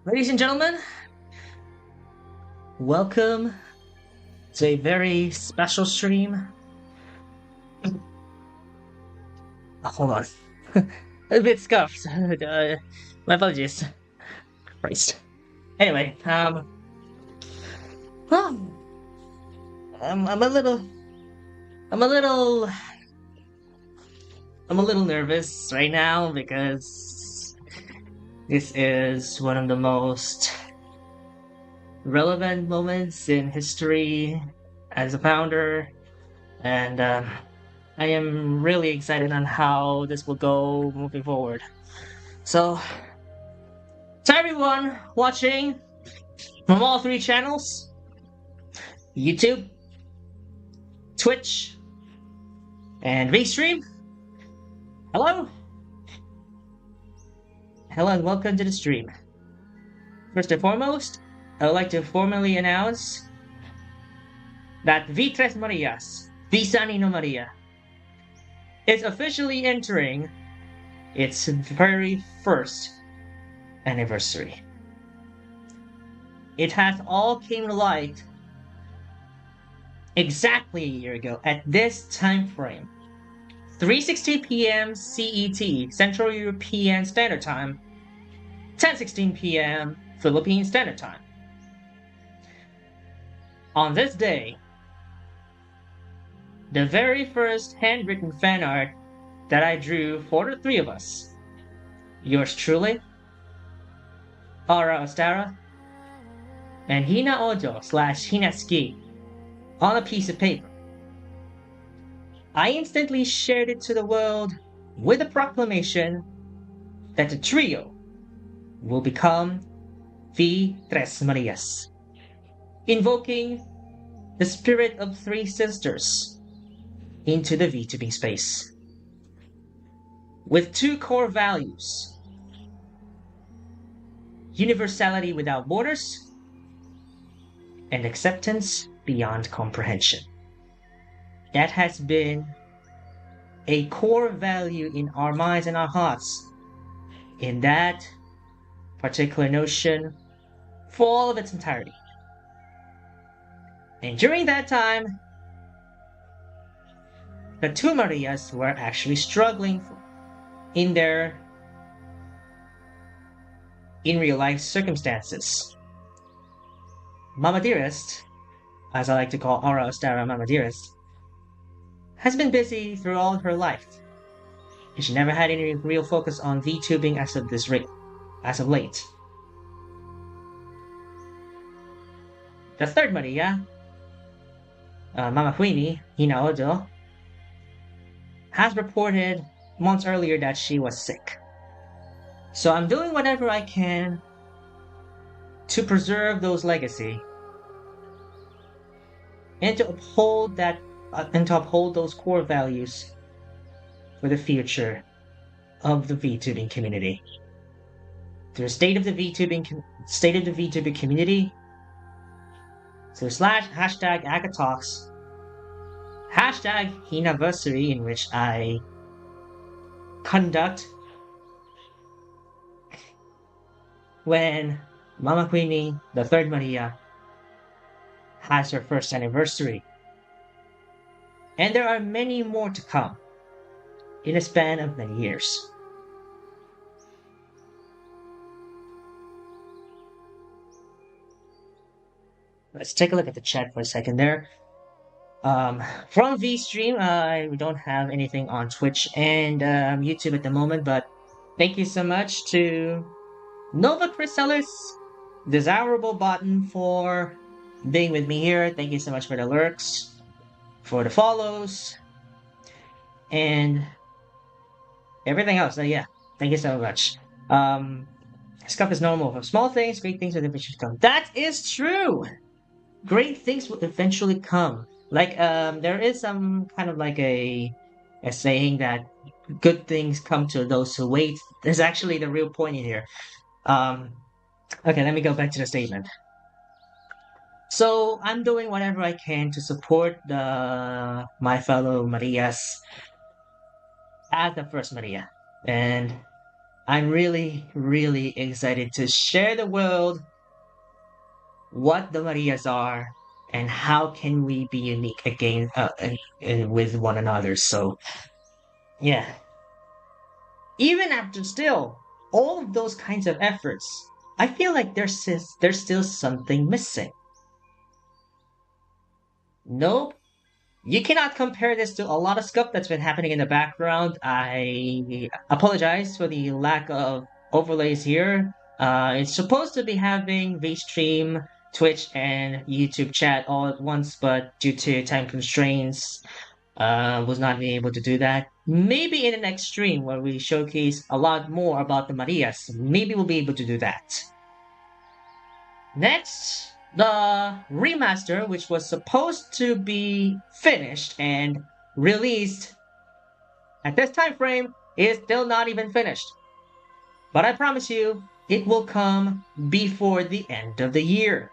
Ladies and gentlemen, welcome to a very special stream. Hold on. A bit scuffed. My apologies. Christ. Anyway, well, I'm a little, I'm a little, I'm a little nervous right now because this is one of the most relevant moments in history as a founder, and I am really excited on how this will go moving forward. So, to everyone watching from all three channels, YouTube, Twitch, and Vstream, hello! Hello and welcome to the stream. First and foremost, I would like to formally announce that VTresMarias, V三人のマリア, is officially entering its very first anniversary. It has all came to light exactly a year ago at this time frame, 3:16 p.m. CET, Central European Standard Time, 10:16 p.m. Philippine Standard Time. On this day, the very first handwritten fan art that I drew for the three of us, yours truly, Ara Ostara, and Hina Ojo / Hinatsuki, on a piece of paper. I instantly shared it to the world with a proclamation that the trio will become VTresMarias, invoking the spirit of three sisters into the VTubing space. With two core values: universality without borders, and acceptance beyond comprehension. That has been a core value in our minds and our hearts in that particular notion for all of its entirety. And during that time, the two Marias were actually struggling in real life circumstances. Mama Dearest, as I like to call Ara Ostara Mama Dearest, has been busy throughout her life, and she never had any real focus on VTubing as of late. The third Maria, Mama Queenie, Hina Ojo, has reported months earlier that she was sick. So I'm doing whatever I can to preserve those legacy and to uphold those core values for the future of the VTubing community. Through state of the VTubing community, through hashtag Aga-talks, hashtag Hinaversary, in which I conduct when Mama Queenie, the third Maria, has her first anniversary. And there are many more to come in a span of many years. Let's take a look at the chat for a second there. From VStream, we don't have anything on Twitch and YouTube at the moment, but thank you so much to Nova Chrysalis, Desirable Button, for being with me here. Thank you so much for the lurks, for the follows, and everything else. Yeah, thank you so much. Scuff is normal. For small things, great things will eventually come. That is true! Great things will eventually come. Like, there is some kind of like a saying that good things come to those who wait. There's actually the real point in here. Okay, let me go back to the statement. So I'm doing whatever I can to support my fellow Marias as the first Maria. And I'm really, really excited to share the world what the Marias are and how can we be unique again and with one another. So yeah, even after still all of those kinds of efforts, I feel like there's still something missing. Nope. You cannot compare this to a lot of stuff that's been happening in the background. I apologize for the lack of overlays here. It's supposed to be having VStream, Twitch, and YouTube chat all at once, but due to time constraints, was not being able to do that. Maybe in the next stream where we showcase a lot more about the Marias, maybe we'll be able to do that. Next, the remaster, which was supposed to be finished and released at this time frame, is still not even finished. But I promise you, it will come before the end of the year.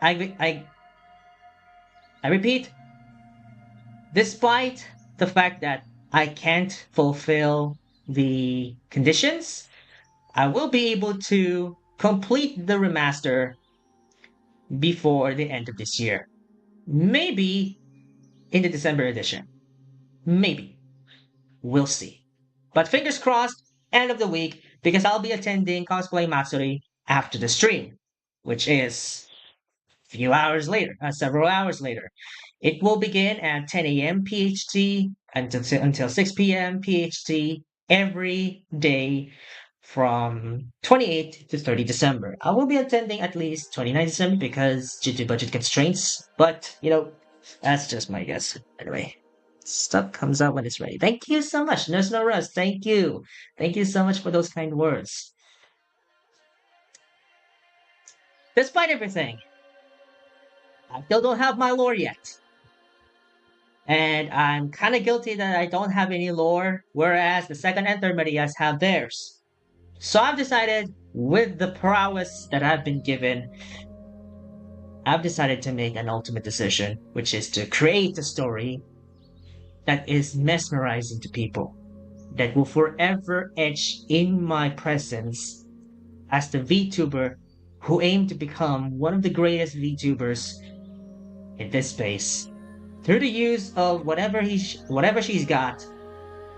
I repeat, despite the fact that I can't fulfill the conditions, I will be able to complete the remaster before the end of this year. Maybe in the December edition. Maybe. We'll see. But fingers crossed, end of the week, because I'll be attending Cosplay Matsuri after the stream, which is several hours later. It will begin at 10 a.m. PHT until 6 p.m. PHT every day from 28 to 30 December. I will be attending at least 29 December because due to budget constraints, but that's just my guess. Anyway, stuff comes out when it's ready. Thank you so much. Nurse No Rust, thank you. Thank you so much for those kind words. Despite everything, I still don't have my lore yet. And I'm kind of guilty that I don't have any lore, whereas the second and third Marias have theirs. So I've decided, with the prowess that I've been given, I've decided to make an ultimate decision, which is to create a story that is mesmerizing to people, that will forever etch in my presence as the VTuber who aimed to become one of the greatest VTubers in this space, through the use of whatever she's got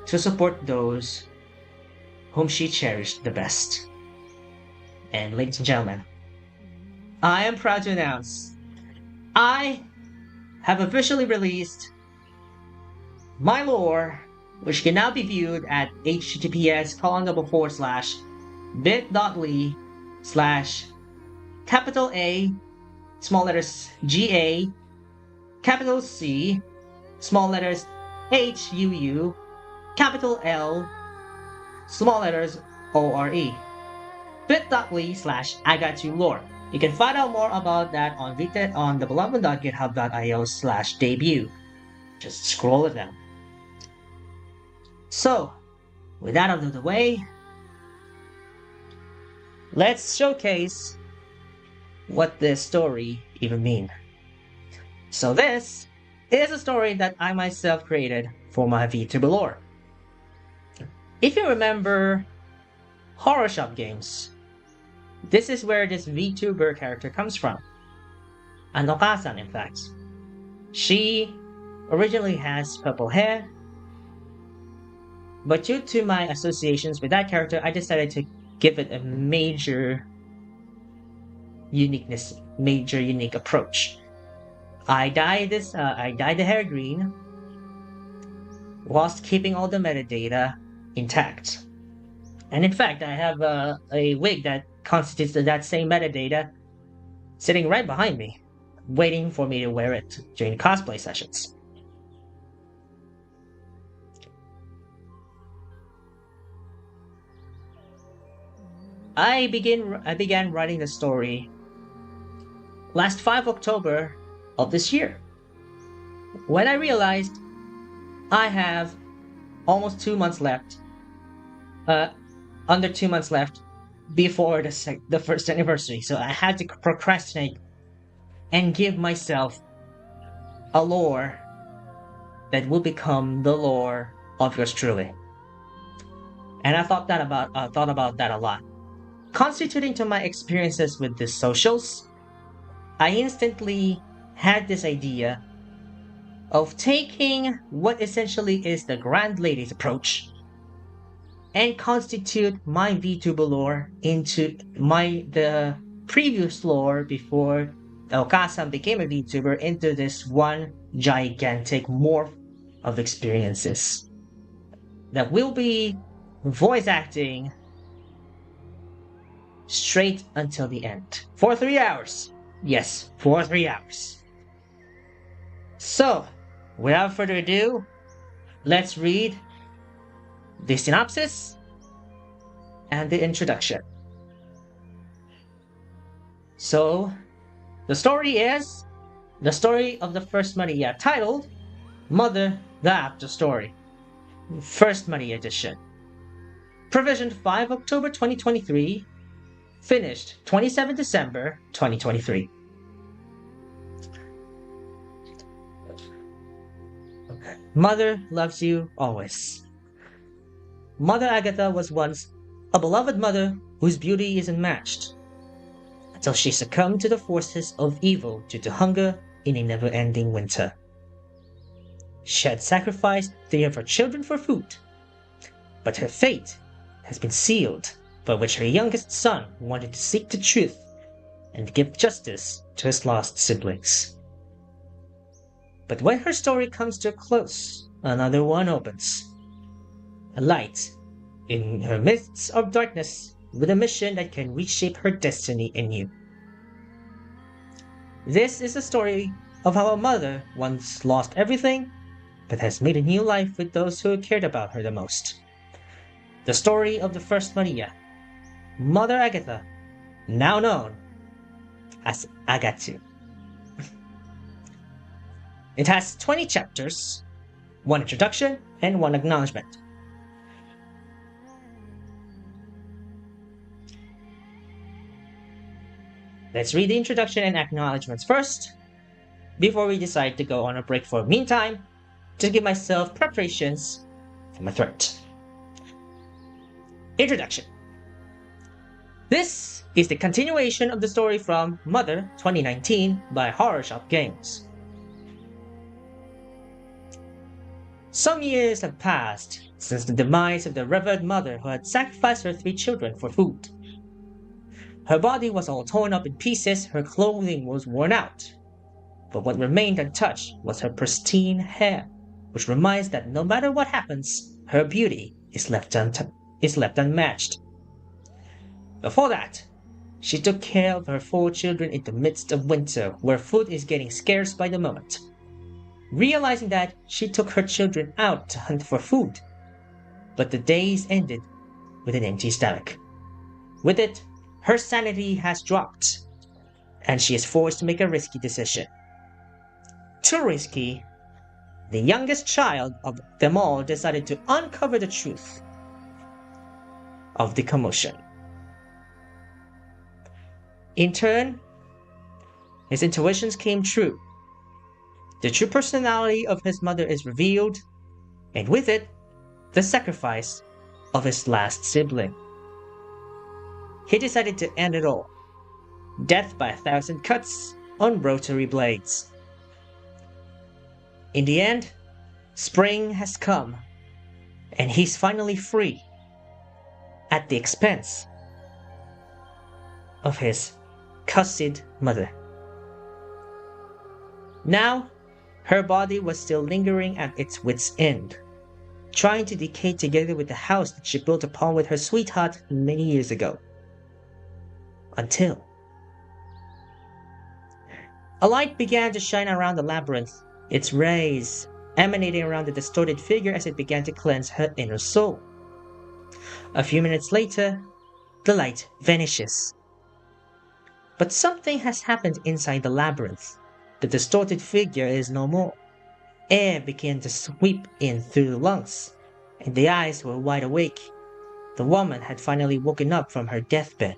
to support those whom she cherished the best. And ladies and gentlemen, I am proud to announce I have officially released my lore, which can now be viewed at https://bit.ly/A small letters GA capital C small letters HUU capital L small letters ORE bit.ly/Aga-chuu lore. You can find out more about that on thebelovedmoon.github.io/debut. Just scroll it down. So, with that out of the way, let's showcase what this story even means. So this is a story that I myself created for my VTuber lore. If you remember horror shop games, this is where this VTuber character comes from. Anoka-san, in fact. She originally has purple hair, but due to my associations with that character, I decided to give it a major unique approach. I dyed the hair green whilst keeping all the metadata intact. And in fact, I have a wig that constitutes that same metadata sitting right behind me, waiting for me to wear it during cosplay sessions. I began writing the story last 5 October of this year, when I realized I have almost 2 months left, under 2 months left before the first anniversary. So I had to procrastinate and give myself a lore that will become the lore of yours truly. and I thought about that a lot. Constituting to my experiences with the socials, I instantly had this idea of taking what essentially is the grand lady's approach and constitute my VTuber lore into the previous lore before Okasan became a VTuber into this one gigantic morph of experiences that will be voice acting straight until the end. For 3 hours. Yes, for 3 hours. So, without further ado, let's read the synopsis and the introduction. So, the story is the story of the First Maria, titled Mother the After Story, First Maria Edition. Provisioned 5 October 2023, finished 27 December 2023. Mother loves you always. Mother Agatha was once a beloved mother whose beauty is unmatched, until she succumbed to the forces of evil due to hunger in a never-ending winter. She had sacrificed 3 of her children for food, but her fate has been sealed, by which her youngest son wanted to seek the truth and give justice to his lost siblings. But when her story comes to a close, another one opens. A light in her midst of darkness, with a mission that can reshape her destiny anew. This is the story of how a mother once lost everything, but has made a new life with those who cared about her the most. The story of the First Maria, Mother Agatha, now known as Aga-chuu. It has 20 chapters, 1 introduction, and 1 acknowledgement. Let's read the introduction and acknowledgements first, before we decide to go on a break for a meantime, to give myself preparations for my throat. Introduction. This is the continuation of the story from Mother 2019 by Horror Shop Games. Some years have passed since the demise of the revered mother who had sacrificed her 3 children for food. Her body was all torn up in pieces, her clothing was worn out, but what remained untouched was her pristine hair, which reminds that no matter what happens, her beauty is left unmatched. Before that, she took care of her 4 children in the midst of winter, where food is getting scarce by the moment. Realizing that, she took her children out to hunt for food, but the days ended with an empty stomach. With it, her sanity has dropped, and she is forced to make a risky decision. Too risky, the youngest child of them all decided to uncover the truth of the commotion. In turn, his intuitions came true. The true personality of his mother is revealed, and with it, the sacrifice of his last sibling. He decided to end it all. Death by 1,000 cuts on rotary blades. In the end, spring has come, and he's finally free, at the expense of his cussed mother. Now, her body was still lingering at its wit's end, trying to decay together with the house that she built upon with her sweetheart many years ago. Until a light began to shine around the labyrinth, its rays emanating around the distorted figure as it began to cleanse her inner soul. A few minutes later, the light vanishes. But something has happened inside the labyrinth. The distorted figure is no more. Air began to sweep in through the lungs, and the eyes were wide awake. The woman had finally woken up from her deathbed.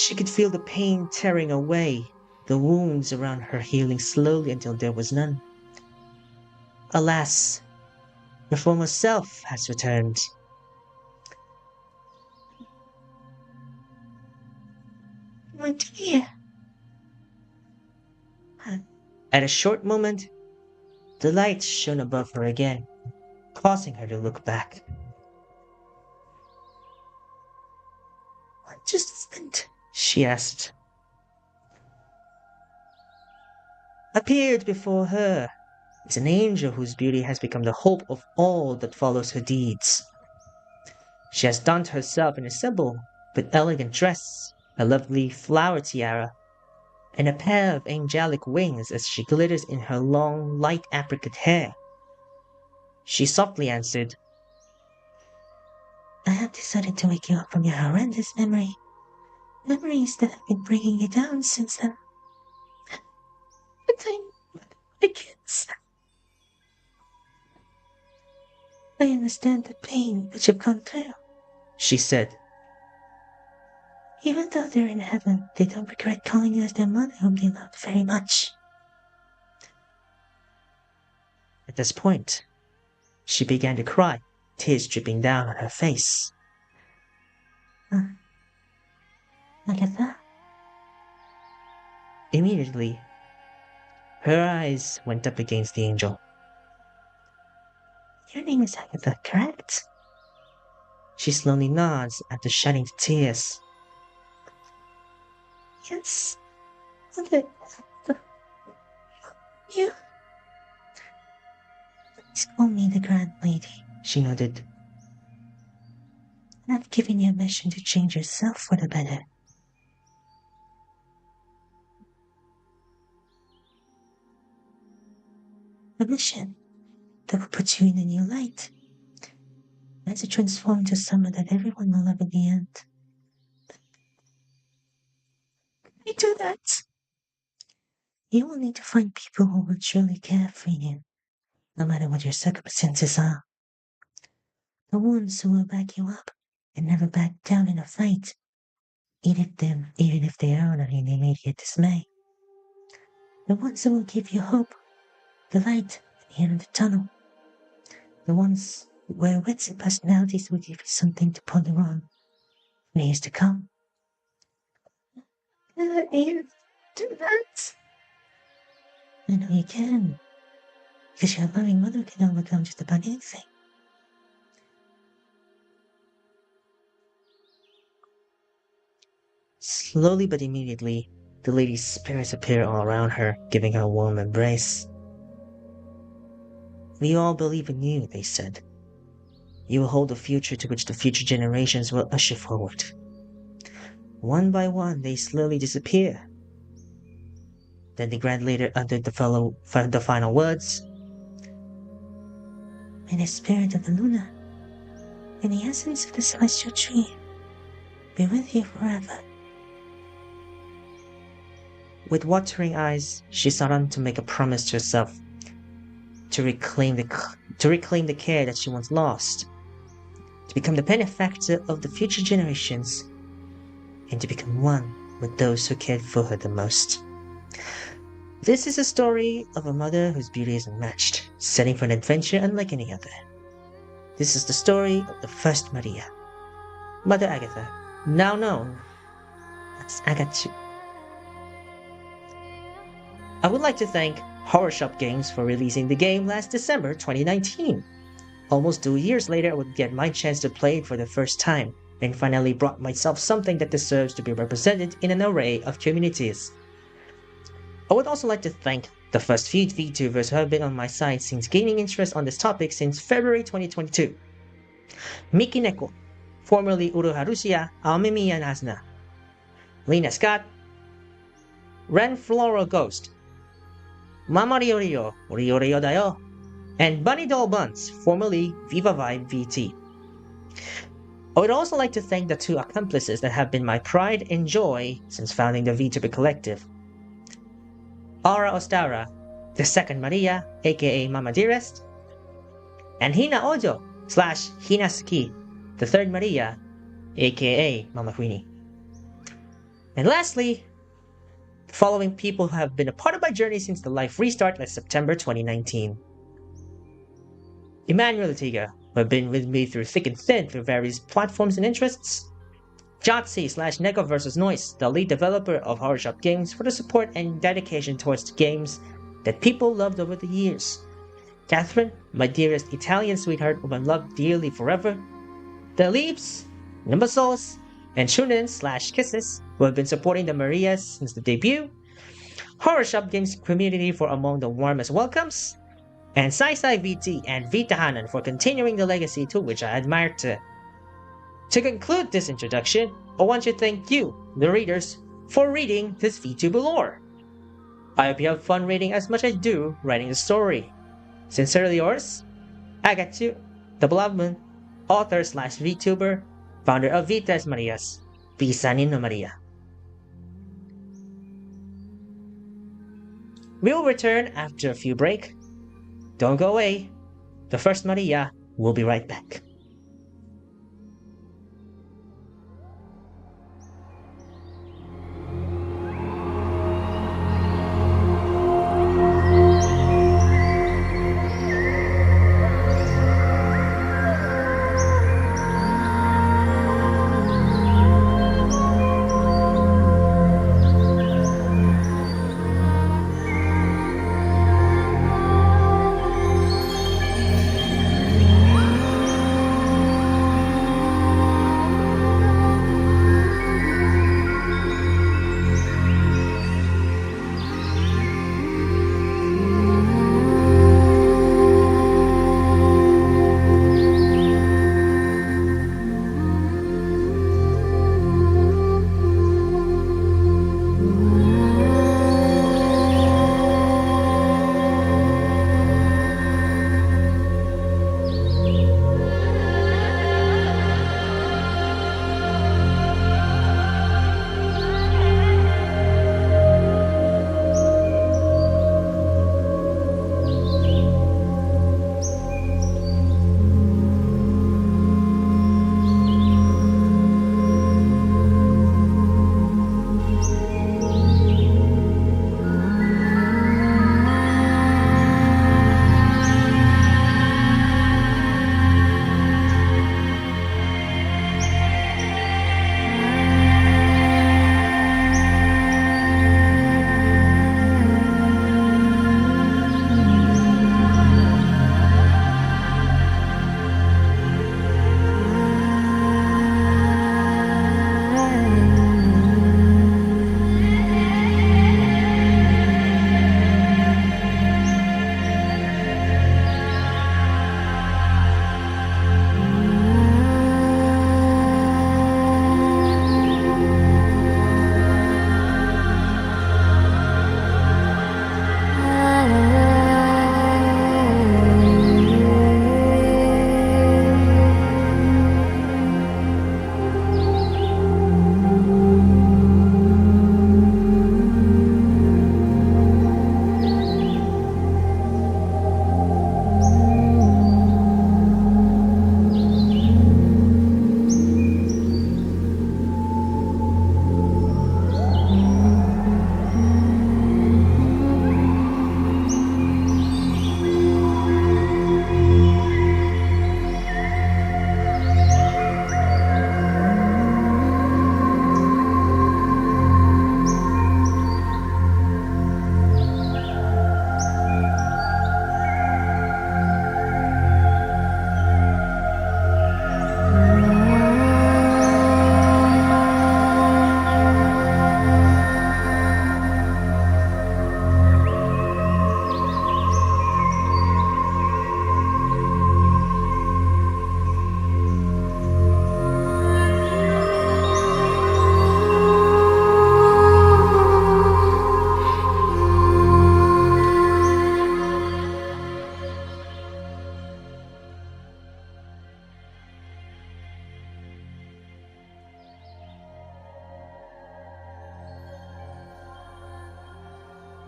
She could feel the pain tearing away, the wounds around her healing slowly until there was none. Alas, her former self has returned. My dear. At a short moment, the light shone above her again, causing her to look back. What just happened? She asked. Appeared before her is an angel whose beauty has become the hope of all that follows her deeds. She has donned herself in a simple but elegant dress, a lovely flower tiara, and a pair of angelic wings as she glitters in her long, light apricot hair. She softly answered, I have decided to wake you up from your horrendous memories that have been bringing you down since then. But I can't. I understand the pain which you've gone through, she said. Even though they're in heaven, they don't regret calling you as their mother whom they loved very much. At this point, she began to cry, tears dripping down on her face. Agatha? Immediately, her eyes went up against the angel. Your name is Agatha, correct? She slowly nods after shedding tears. Yes, Mother. You. Please call me the Grand Lady, she nodded. And I've given you a mission to change yourself for the better. A mission that will put you in a new light, and to transform into someone that everyone will love in the end. Can I do that? You will need to find people who will truly care for you, no matter what your circumstances are. The ones who will back you up and never back down in a fight, even if they are in immediate dismay. The ones who will give you hope, the light at the end of the tunnel. The ones where wits and personalities will give you something to ponder on in years to come. Can you do that? I know you can, because your loving mother can overcome just about anything. Slowly but immediately, the lady's spirits appear all around her, giving her a warm embrace. We all believe in you, they said. You will hold a future to which the future generations will usher forward. One by one, they slowly disappear. Then the Grand Leader uttered the final words. May the spirit of the Luna, and the essence of the celestial tree, be with you forever. With watering eyes, she sought on to make a promise to herself, to reclaim the care that she once lost, to become the benefactor of the future generations, and to become one with those who cared for her the most. This is a story of a mother whose beauty is unmatched, setting for an adventure unlike any other. This is the story of the First Maria, Mother Agatha, now known as Aga-chuu. I would like to thank Horror Shop Games for releasing the game last December 2019. Almost 2 years later, I would get my chance to play it for the first time, and finally brought myself something that deserves to be represented in an array of communities. I would also like to thank the first few VTubers who have been on my side since gaining interest on this topic since February 2022. Miki Neko, formerly Uruharusia Aomemiya Nasna, Lena Scott, Ren Floral Ghost, Mama Riorio, Riorio Dayo, and Bunny Doll Buns, formerly Viva Vibe VT. I would also like to thank the two accomplices that have been my pride and joy since founding the VTuber Collective. Aura Ostara, the second Maria, aka Mama Dearest, and Hina Ojo / Hina Suki, the third Maria, aka Mama Queenie. And lastly, the following people who have been a part of my journey since the life restart last September 2019. Emmanuel Latiga, who have been with me through thick and thin through various platforms and interests. Jotzi/Neko vs. Noise, the lead developer of Horror Shop Games, for the support and dedication towards the games that people loved over the years. Catherine, my dearest Italian sweetheart whom I love dearly forever. The Leaps, Nimbasos, and Shunin/Kisses, who have been supporting the Marias since the debut. Horror Shop Games community for among the warmest welcomes. And Sai VT and Vita Hanan for continuing the legacy to which I admire to. To conclude this introduction, I want to thank you, the readers, for reading this VTuber lore. I hope you have fun reading as much as I do writing the story. Sincerely yours, Aga-chuu, thebelovedmoon, author/VTuber, founder of VTresMarias, V三人のマリア. We will return after a few break. Don't go away. The First Maria will be right back.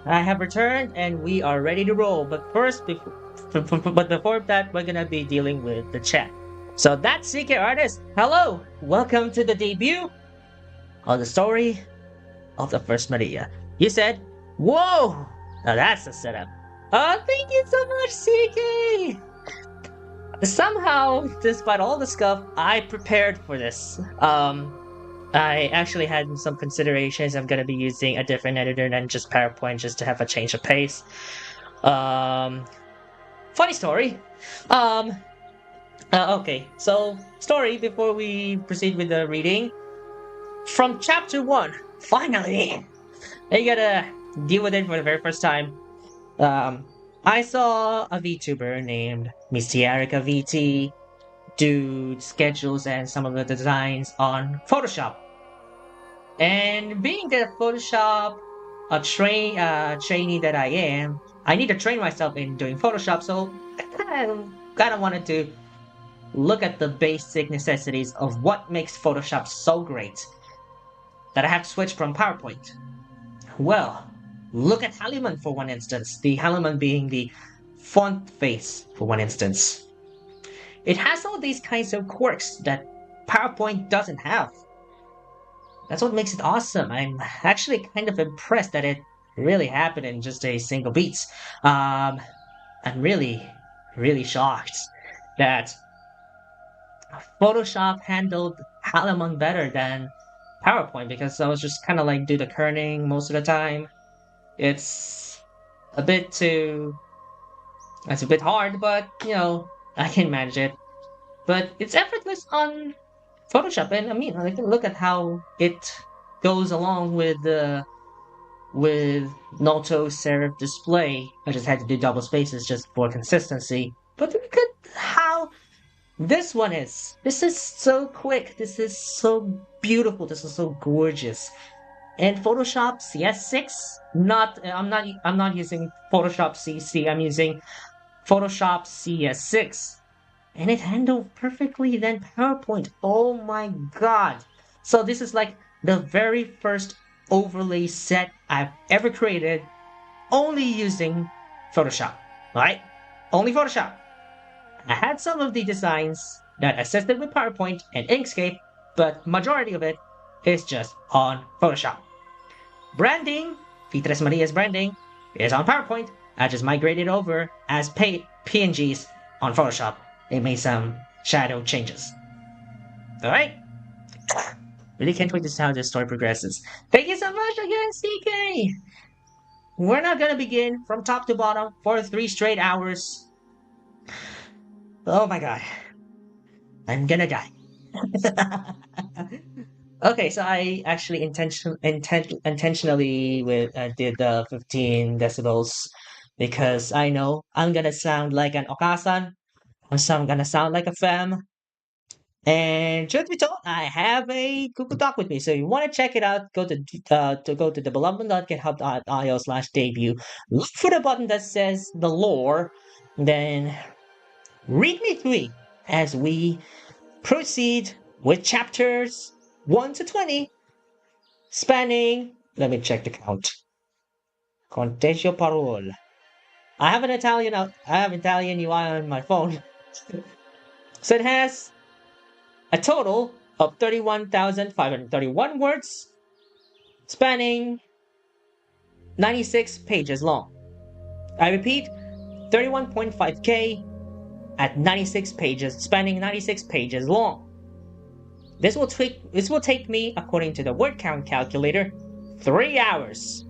I have returned and we are ready to roll. But before that, we're gonna be dealing with the chat. So that's CK Artist. Hello, welcome to the debut of the story of the First Maria. You said, whoa! Now that's a setup. Oh, thank you so much, CK! Somehow, despite all the scuff, I prepared for this. I actually had some considerations. I'm gonna be using a different editor than just PowerPoint just to have a change of pace. Funny story. Um, okay, so story before we proceed with the reading. From chapter 1, finally! I gotta deal with it for the very first time. I saw a VTuber named Miss Erica VT do schedules and some of the designs on Photoshop. And being the Photoshop trainee that I am, I need to train myself in doing Photoshop, so I kind of wanted to look at the basic necessities of what makes Photoshop so great that I have to switch from PowerPoint. Well, look at Haliman for one instance, the Haliman being the font face for one instance. It has all these kinds of quirks that PowerPoint doesn't have. That's what makes it awesome. I'm actually kind of impressed that it really happened in just a single beat. I'm really, really shocked that Photoshop handled Haliman better than PowerPoint because I was just kind of like do the kerning most of the time. It's a bit hard, but I can manage it. But it's effortless on Photoshop, and I mean, I can look at how it goes along with Noto Serif display. I just had to do double spaces just for consistency. But look at how this one is. This is so quick. This is so beautiful. This is so gorgeous. And Photoshop CS6. I'm not using Photoshop CC. I'm using Photoshop CS6. And it handled perfectly then PowerPoint. Oh my god. So this is like the very first overlay set I've ever created only using Photoshop. Right? Only Photoshop. I had some of the designs that assisted with PowerPoint and Inkscape, but majority of it is just on Photoshop. Branding, VTresMarias branding, is on PowerPoint. I just migrated over as PNGs on Photoshop. It made some shadow changes. Alright? Really can't wait to see how this story progresses. Thank you so much again, CK! We're not gonna begin from top to bottom for 3 straight hours. Oh my god. I'm gonna die. Okay, so I actually intentionally did the 15 decibels because I know I'm gonna sound like an okasan, or so I'm gonna sound like a femme. And truth be told, I have a Google Doc with me, so you want to check it out, go to thebelovedmoon.github.io/debut. Look for the button that says the lore, then read me through as we proceed with chapters 1 to 20, spanning. Let me check the count. Contagio parole. I have Italian UI on my phone, so it has a total of 31,531 words, spanning 96 pages long. I repeat, 31.5k at 96 pages, spanning 96 pages long. This will take me, according to the word count calculator, 3 hours.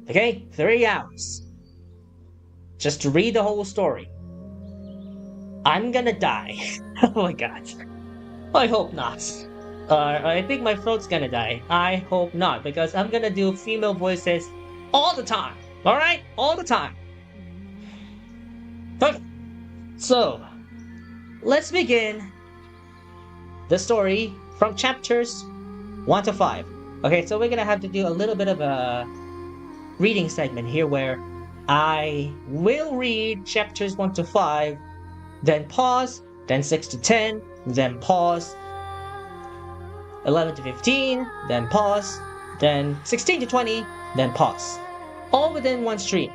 Okay, 3 hours. Just to read the whole story. I'm gonna die. Oh my god. I hope not. I think my throat's gonna die. I hope not, because I'm gonna do female voices all the time. Alright? All the time. Okay. So, let's begin the story from chapters 1 to 5. Okay, so we're gonna have to do a little bit of a reading segment here where I will read chapters 1 to 5, then pause, then 6 to 10, then pause, 11 to 15, then pause, then 16 to 20, then pause. All within one stream.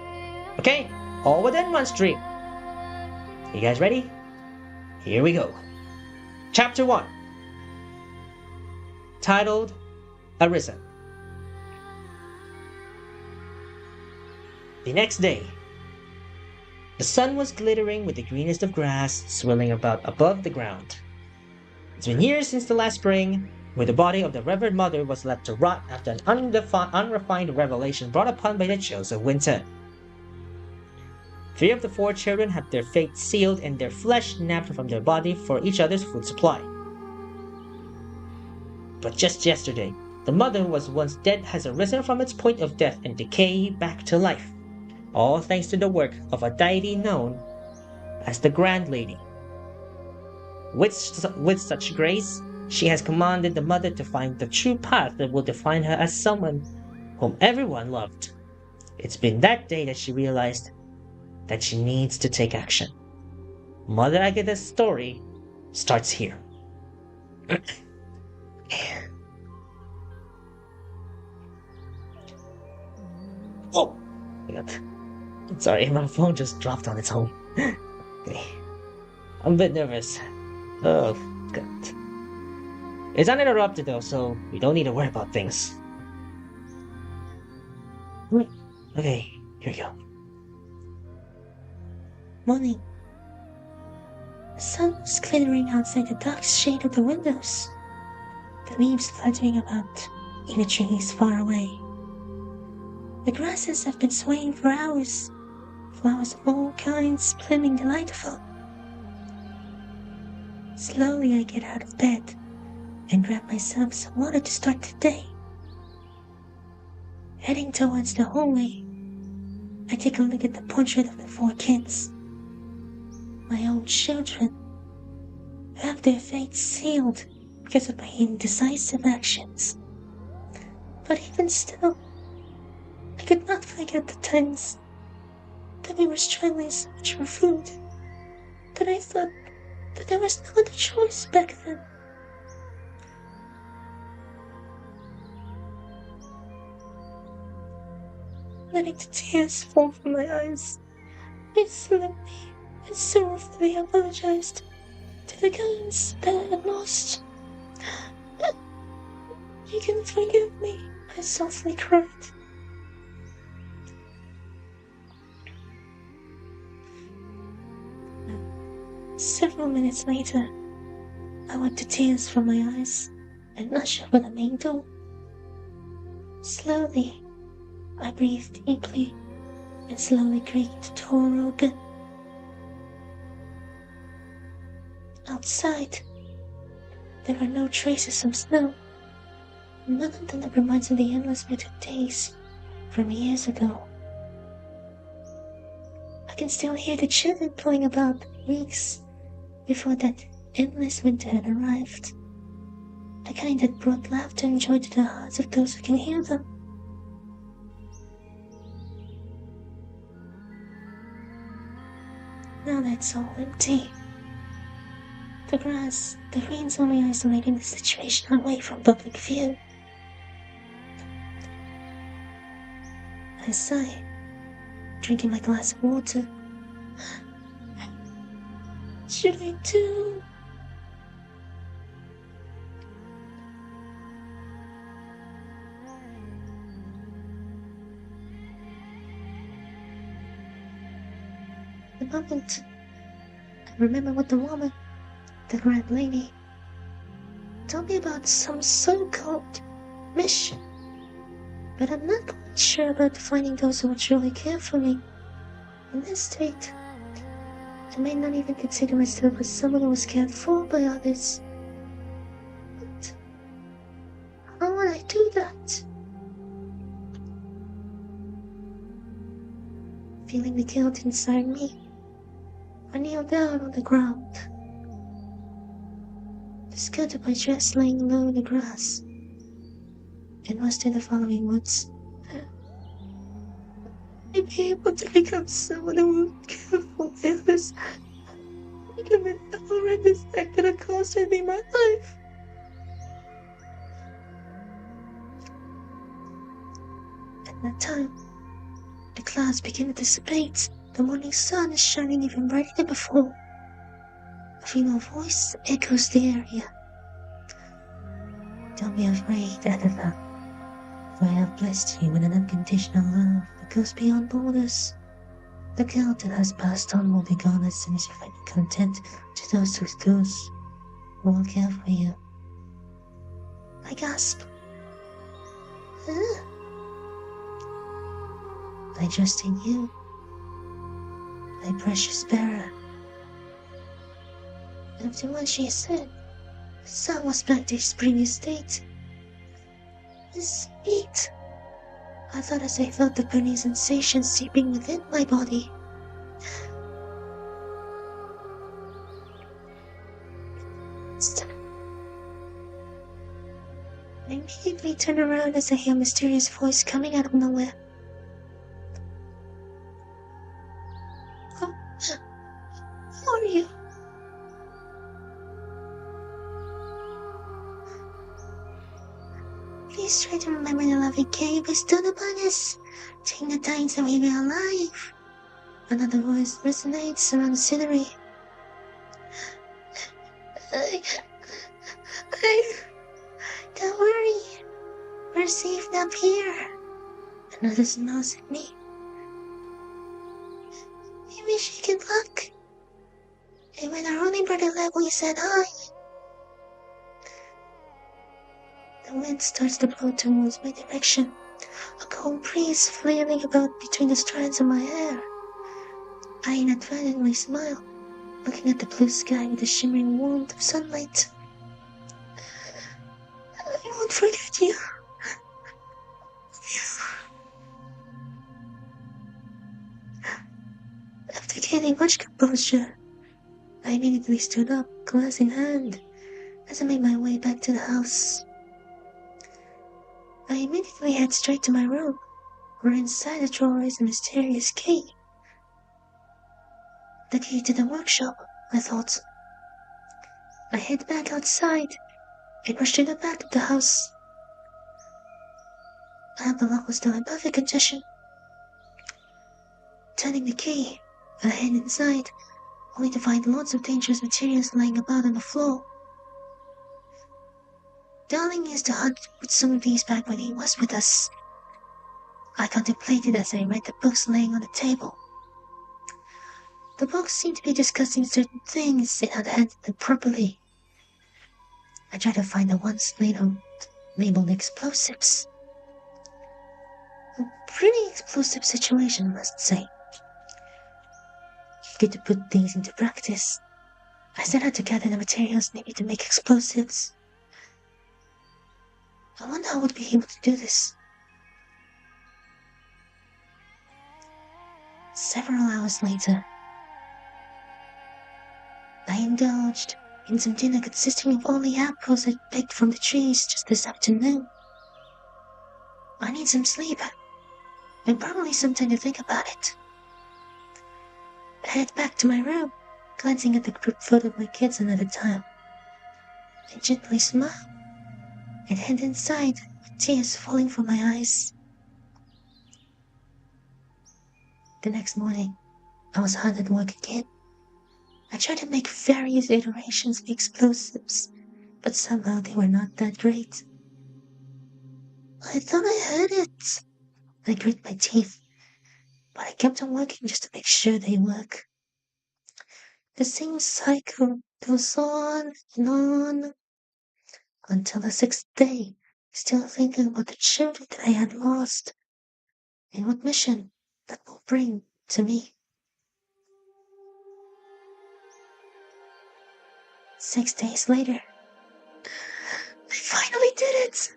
Okay? All within one stream. You guys ready? Here we go. Chapter 1. Titled Arisen. The next day, the sun was glittering with the greenest of grass swirling about above the ground. It's been years since the last spring, where the body of the Reverend Mother was left to rot after an unrefined revelation brought upon by the chills of winter. 3 of the 4 children had their fate sealed and their flesh napped from their body for each other's food supply. But just yesterday, the mother who was once dead has arisen from its point of death and decay back to life, all thanks to the work of a deity known as the Grand Lady. With such grace, she has commanded the mother to find the true path that will define her as someone whom everyone loved. It's been that day that she realized that she needs to take action. Mother Agatha's story starts here. Oh! Sorry, my phone just dropped on its own. Okay. I'm a bit nervous. Oh, God. It's uninterrupted though, so we don't need to worry about things. Okay, here we go. Morning. The sun was glittering outside the dark shade of the windows, the leaves fluttering about in the trees far away. The grasses have been swaying for hours, flowers of all kinds blooming delightful. Slowly I get out of bed and grab myself some water to start the day. Heading towards the hallway, I take a look at the portrait of the 4 kids. My own children, who have their fates sealed because of my indecisive actions. But even still, I could not forget the times that we were struggling so much for food, that I thought that there was no other choice back then. Letting the tears fall from my eyes, I slowly and sorrowfully apologized to the guns that I had lost. You can forgive me, I softly cried. Several minutes later, I wiped the tears from my eyes and ushered for the main door. Slowly, I breathed deeply and slowly creaked the door open. Outside, there are no traces of snow, nothing that reminds me of the endless winter days from years ago. I can still hear the children playing about weeks before that endless winter had arrived, the kind that brought laughter and joy to the hearts of those who can hear them. Now that's all empty. The grass, the rain's only isolating the situation away from public view. I sigh, drinking my glass of water. What should I do? The moment I remember what the woman, the Grand Lady, told me about some so-called mission, but I'm not quite sure about finding those who will truly care for me. In this state, I may not even consider myself as someone who was cared for by others. But how would I do that? Feeling the guilt inside me, I kneeled down on the ground, the skirt of my dress laying low in the grass, and mustered the following words. I may be able to become someone who will care for others, even with the horrendous act that had costed me my life. At that time, the clouds begin to dissipate. The morning sun is shining even brighter than before. A female voice echoes the area. Don't be afraid, Agatha, for I have blessed you with an unconditional love What goes beyond borders. The guilt that has passed on will be gone as soon as you find content to those whose ghosts will care for you. I gasp. I trust in you, my precious bearer. After what she said, the sun was back to its previous state. This heat. I thought as I felt the burning sensation seeping within my body. I immediately turn around as I hear a mysterious voice coming out of nowhere. Who are you? Please try to remember the loving care you bestowed upon us during the times that we were alive. Another voice resonates around the scenery. Don't worry, we're safe up here. Another smiles at me. We wish you good luck. And when our only brother left, we said hi. The wind starts to blow towards my direction, a cold breeze flailing about between the strands of my hair. I inadvertently smile, looking at the blue sky with the shimmering warmth of sunlight. I won't forget you. After gaining much composure, I immediately stood up, glass in hand, as I made my way back to the house. I immediately head straight to my room, where inside the drawer is a mysterious key. The key to the workshop, I thought. I head back outside and rush to the back of the house. The lock was still in perfect condition. Turning the key, I head inside, only to find lots of dangerous materials lying about on the floor. Darling used to hunt with some of these back when he was with us. I contemplated as I read the books laying on the table. The books seemed to be discussing certain things and had handled them properly. I tried to find the ones labeled explosives. A pretty explosive situation, I must say. Eager to put things into practice, I set out to gather the materials needed to make explosives. I wonder how I would be able to do this. Several hours later, I indulged in some dinner consisting of all the apples I picked from the trees just this afternoon. I need some sleep, and probably some time to think about it. I head back to my room, glancing at the group photo of my kids another time. I gently smile and head inside with tears falling from my eyes. The next morning, I was hard at work again. I tried to make various iterations of explosives, but somehow they were not that great. I thought I had it. I grit my teeth, but I kept on working just to make sure they work. The same cycle goes on and on, until the 6th day, still thinking about the children that I had lost, and what mission that will bring to me. 6 days later, I finally did it!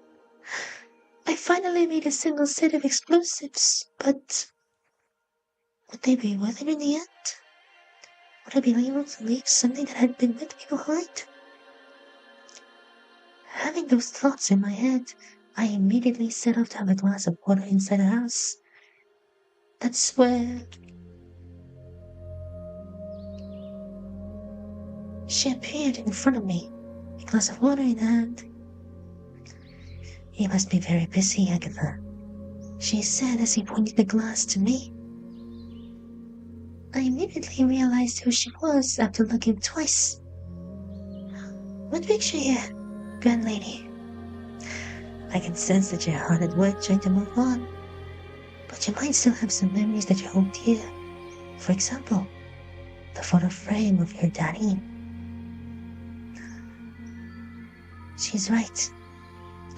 I finally made a single set of explosives, but would they be worth it in the end? Would I be able to leave something that had been with me behind? Having those thoughts in my head, I immediately set out to have a glass of water inside the house. That's where she appeared in front of me, a glass of water in hand. "You must be very busy, Agatha," she said as he pointed the glass to me. I immediately realized who she was after looking twice. "What brings you here, grand lady?" "I can sense that you're hard at work trying to move on." But you might still have some memories that you hold dear. For example, the photo frame of your daddy. She's right.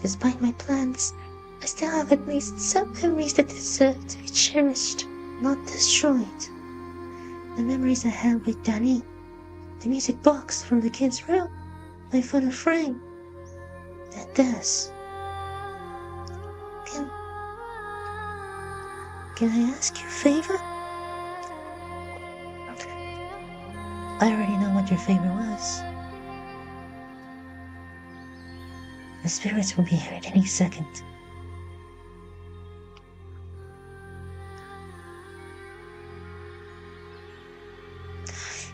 Despite my plans, I still have at least some memories that deserve to be cherished, not destroyed. The memories I have with Danny, the music box from the kids' room, my photo frame. That does. Can I ask you a favor? I already know what your favor was. The spirits will be here at any second.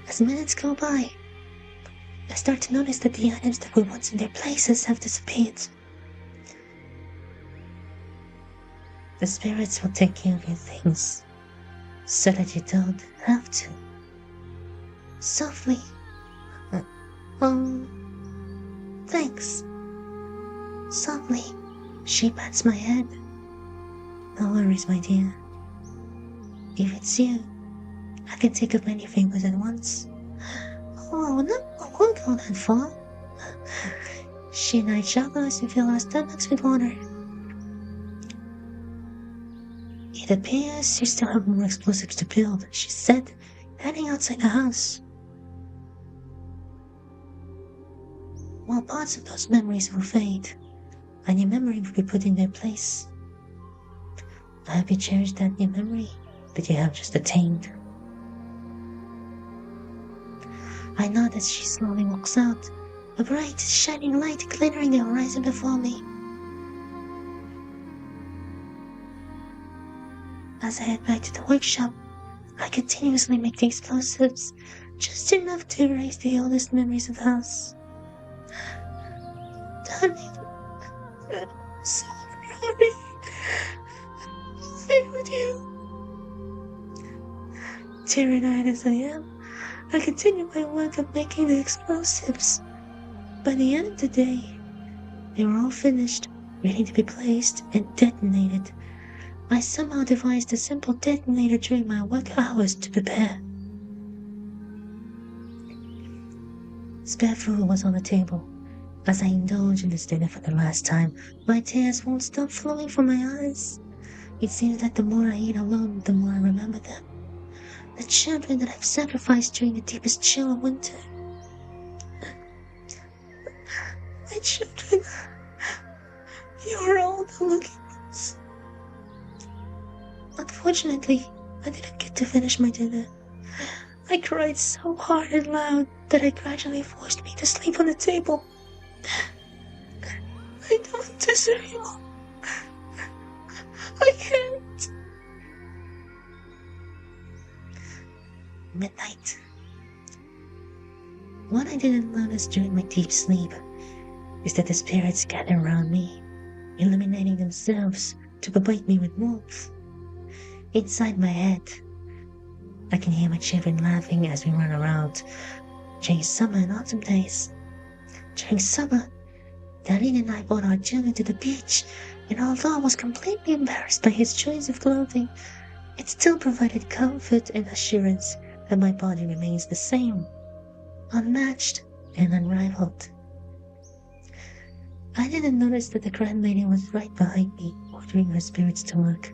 As minutes go by, I start to notice that the items that were once in their places have disappeared. The spirits will take care of your things, so that you don't have to. Softly. Thanks. Softly, she pats my head. No worries, my dear. If it's you, I can take up many fingers at once. Oh, no, I won't go that far. She and I chuckle as we fill our stomachs with water. It appears you still have more explosives to build, she said, heading outside the house. While parts of those memories will fade, a new memory will be put in their place. I hope you cherish that new memory that you have just attained. I nod as she slowly walks out, a bright, shining light glittering the horizon before me. As I head back to the workshop, I continuously make the explosives, just enough to erase the oldest memories of the house. Darling, I'm so sorry. I'm with you. Teary-eyed as I am, I continue my work of making the explosives. By the end of the day, they were all finished, ready to be placed and detonated. I somehow devised a simple detonator during my work hours to prepare. Spare food was on the table. As I indulge in this dinner for the last time, my tears won't stop flowing from my eyes. It seems that the more I eat alone, the more I remember them. The children that I've sacrificed during the deepest chill of winter. My children, you're all the lucky ones. Unfortunately, I didn't get to finish my dinner. I cried so hard and loud that it gradually forced me to sleep on the table. I don't deserve you. I can't. Midnight. What I didn't notice during my deep sleep is that the spirits gather around me, illuminating themselves to provide me with warmth. Inside my head, I can hear my children laughing as we run around during summer and autumn days. During summer, Darlene and I brought our children to the beach, and although I was completely embarrassed by his choice of clothing, it still provided comfort and assurance that my body remains the same, unmatched and unrivaled. I didn't notice that the grand lady was right behind me, ordering her spirits to work.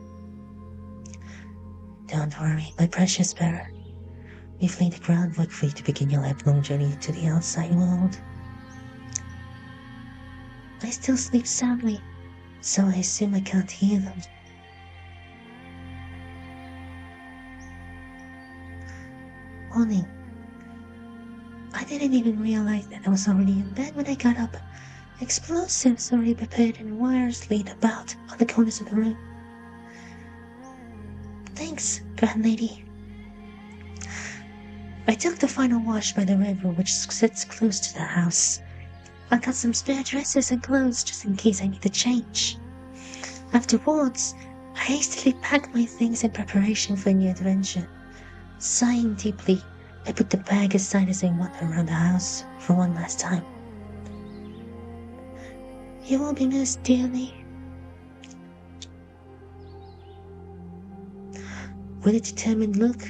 Don't worry, my precious bearer. We've laid the groundwork for you to begin your lifelong journey to the outside world. I still sleep soundly, so I assume I can't hear them. Morning. I didn't even realize that I was already in bed when I got up. Explosives already prepared and wires laid about on the corners of the room. Thanks, grand lady. I took the final wash by the river, which sits close to the house. I got some spare dresses and clothes just in case I need to change. Afterwards, I hastily packed my things in preparation for a new adventure. Sighing deeply, I put the bag aside as I wander around the house for one last time. You will be missed dearly. With a determined look,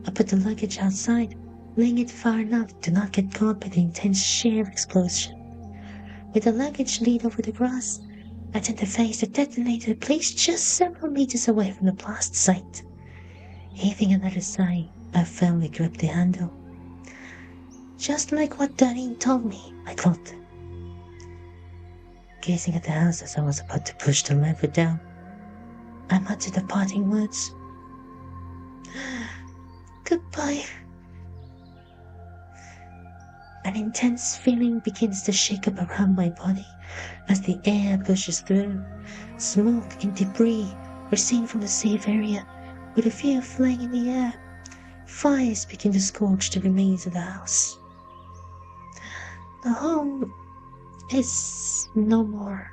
I put the luggage outside, laying it far enough to not get caught by the intense sheer explosion. With the luggage laid over the grass, I turned to face the detonator placed just several meters away from the blast site. Heaving another sigh, I firmly gripped the handle. Just like what Darlene told me, I thought. Gazing at the house as I was about to push the lever down, I muttered the parting words. Goodbye. An intense feeling begins to shake up around my body as the air pushes through. Smoke and debris were seen from the safe area, with a few flying in the air. Fires begin to scorch the remains of the house. The home is no more.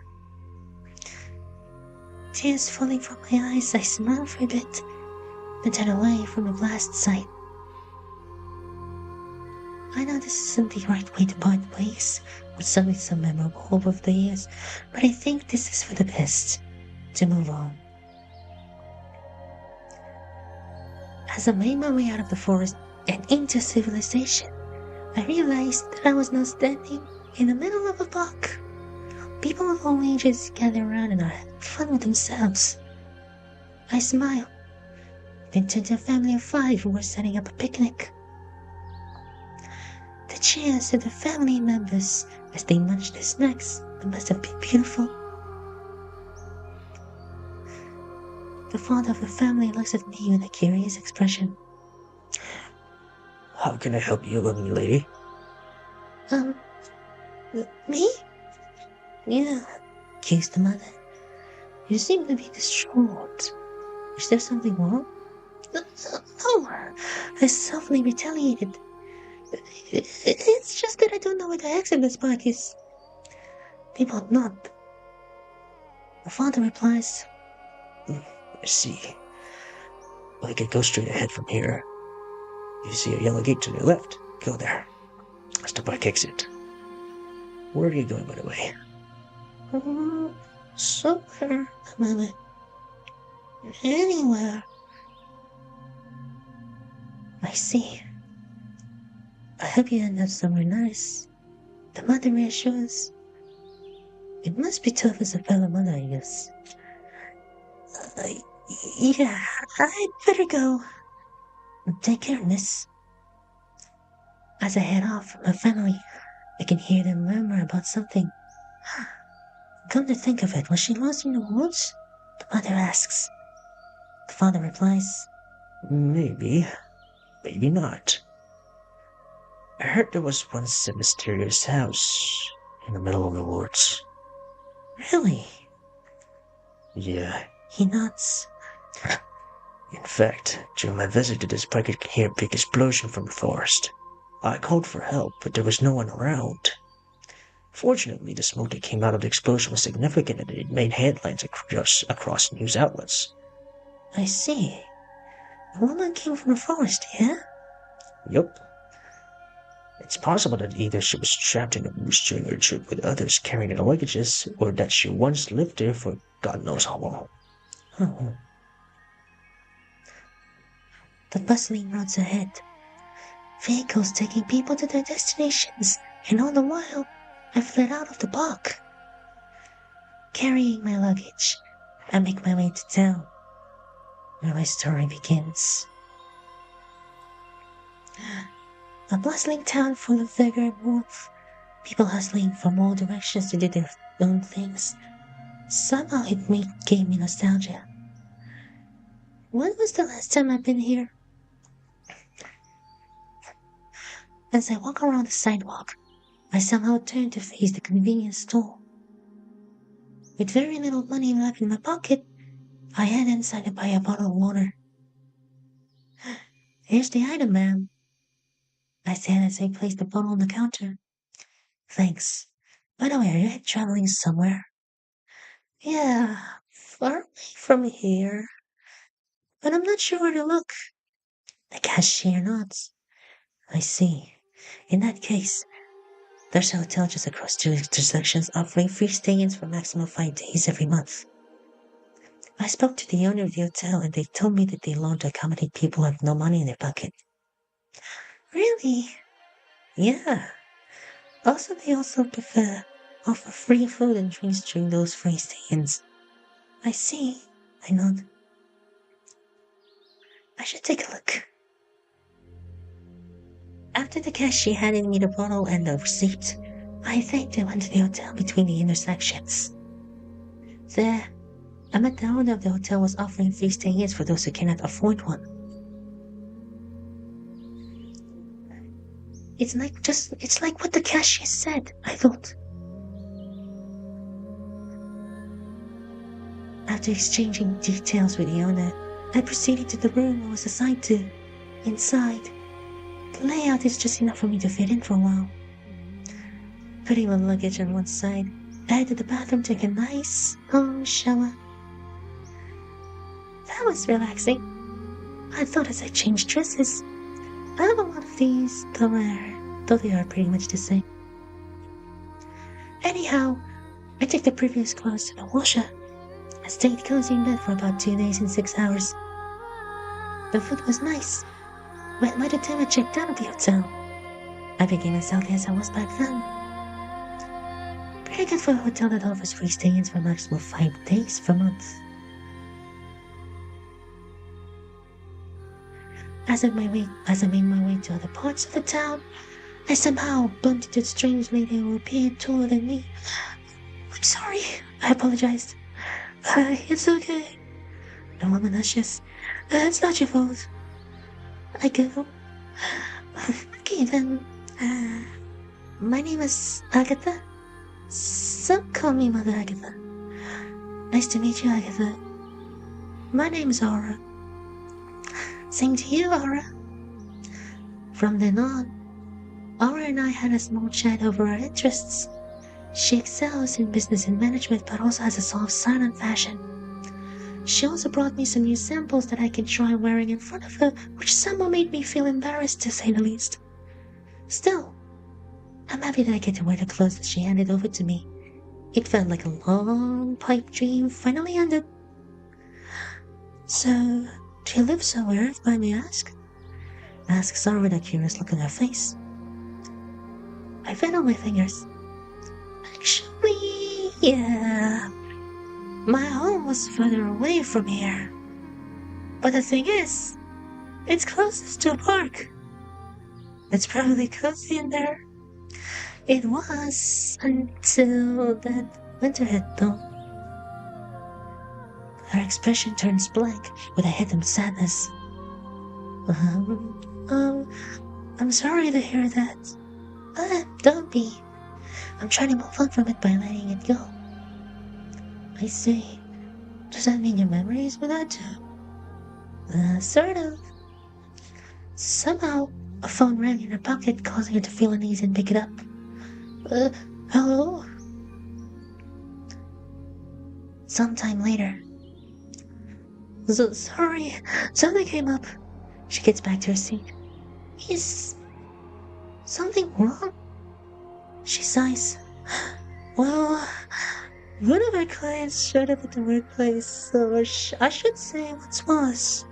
Tears falling from my eyes, I smile for a bit, then turn away from the blast site. I know this isn't the right way to part ways with something so memorable over the years, but I think this is for the best, to move on. As I made my way out of the forest and into civilization, I realized that I was now standing in the middle of a park. People of all ages gather around and are having fun with themselves. I smile, then turned to a family of 5 who were setting up a picnic. The cheers of the family members as they munched their snacks must have been beautiful. The father of the family looks at me with a curious expression. How can I help you, lovely lady? Me? Yeah, accused the mother. You seem to be distraught. Is there something wrong? No, I softly retaliated. It's just that I don't know where the exit this park is. They both nod. The father replies, I see. Well, I could go straight ahead from here. You see a yellow gate to the left. Go there. That's the park exit. Where are you going, by the way? Somewhere, Mama. Anywhere. I see. I hope you end up somewhere nice. The mother reassures. It must be tough as a fellow mother, I guess. Yeah, I'd better go. Take care, miss. As I head off from my family, I can hear them murmur about something. Come to think of it, was she lost in the woods? The mother asks. The father replies, Maybe. Maybe not. I heard there was once a mysterious house in the middle of the woods. Really? Yeah. He nods. In fact, during my visit to this park, I could hear a big explosion from the forest. I called for help, but there was no one around. Fortunately, the smoke that came out of the explosion was significant and it made headlines across news outlets. I see. The woman came from the forest, yeah? Yup. It's possible that either she was trapped in a moose during her trip with others carrying the luggages, or that she once lived there for God knows how long. Oh. The bustling roads ahead. Vehicles taking people to their destinations, and all the while, I fled out of the park. Carrying my luggage, I make my way to town, where my story begins. A bustling town full of vigor and warmth, people hustling from all directions to do their own things. Somehow it gave me nostalgia. When was the last time I've been here? As I walk around the sidewalk, I somehow turn to face the convenience store. With very little money left in my pocket, I head inside to buy a bottle of water. Here's the item, ma'am, I said as I placed the bottle on the counter. Thanks. By the way, are you traveling somewhere? Yeah, far away from here. But I'm not sure where to look. The cashier nods. I see. In that case, there's a hotel just across 2 intersections offering free stay-ins for maximum 5 days every month. I spoke to the owner of the hotel and they told me that they loan to accommodate people who have no money in their pocket. Really? Yeah. Also, they also offer free food and drinks during those free stay-ins. I see. I nod. I should take a look. After the cashier handed me the bottle and the receipt, I thanked and went to the hotel between the intersections. There, I met the owner of the hotel was offering free stay-ins for those who cannot afford one. It's like what the cashier said, I thought. After exchanging details with the owner, I proceeded to the room I was assigned to. Inside, the layout is just enough for me to fit in for a while. Putting my luggage on one side, I headed to the bathroom to take a nice, long shower. That was relaxing. I thought as I changed dresses. I have a lot of these, though they are pretty much the same. Anyhow, I took the previous clothes to the washer. I stayed cozy in bed for about 2 days and 6 hours. The food was nice, but by the time I checked out of the hotel, I became as healthy as I was back then. Pretty good for a hotel that offers free stay-ins for a maximum of 5 days per month. As I made my way to other parts of the town, I somehow bumped into a strange lady who appeared taller than me. I'm sorry, I apologized. It's okay. The woman hushes. It's not your fault. I go. Okay then. My name is Agatha. So call me Mother Agatha. Nice to meet you, Agatha. My name is Aura. Same to you, Aura. From then on, Aura and I had a small chat over our interests. She excels in business and management, but also has a soft side on fashion. She also brought me some new samples that I can try wearing in front of her, which somehow made me feel embarrassed, to say the least. Still, I'm happy that I get to wear the clothes that she handed over to me. It felt like a long pipe dream finally ended. So, do you live somewhere, if I may ask? Asks Aura with a curious look on her face. I fed on my fingers. Actually, yeah. My home was further away from here. But the thing is, it's closest to a park. It's probably cozy in there. It was until that winter hit, though. Her expression turns blank with a hint of sadness. I'm sorry to hear that. Don't be. I'm trying to move on from it by letting it go. I see. Does that mean your memories were that too? Sort of. Somehow, a phone rang in her pocket, causing her to feel uneasy and pick it up. Hello? Sometime later. Sorry, something came up. She gets back to her seat. Is something wrong? She sighs. Well, one of our clients showed up at the workplace, or I should say what's worse.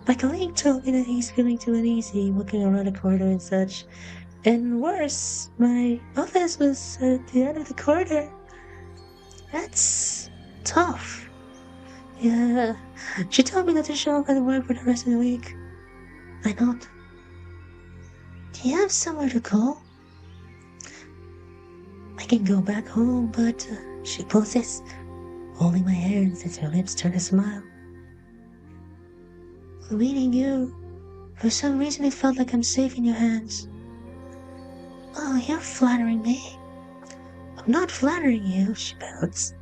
My colleague told me that he's feeling too uneasy walking around the corridor and such. And worse, my office was at the end of the corridor. That's tough. Yeah, she told me not to show up at work for the rest of the week. I don't. Do you have somewhere to go? I can go back home, but she pauses, holding my hands as her lips turn a smile. Meeting you, for some reason it felt like I'm safe in your hands. Oh, you're flattering me. I'm not flattering you, she pouts.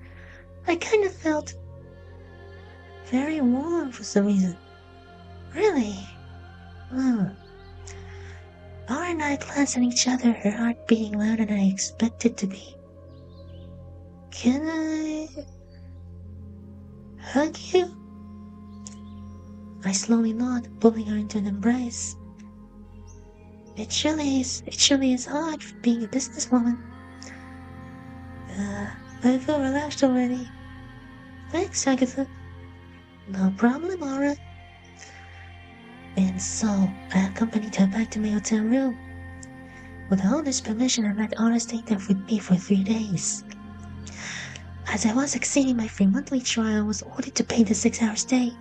I kind of felt very warm for some reason. Really? Oh. Laura and I glanced at each other, her heart beating louder than I expected to be. Can I hug you? I slowly nod, pulling her into an embrace. It surely is hard for being a businesswoman. I feel relaxed already. Thanks, Agatha. No problem, Aura. And so, I accompanied her back to my hotel room. With the owner's permission, I let Aura stay there with me for 3 days. As I was exceeding my free monthly trial, I was ordered to pay the 6-hour stay,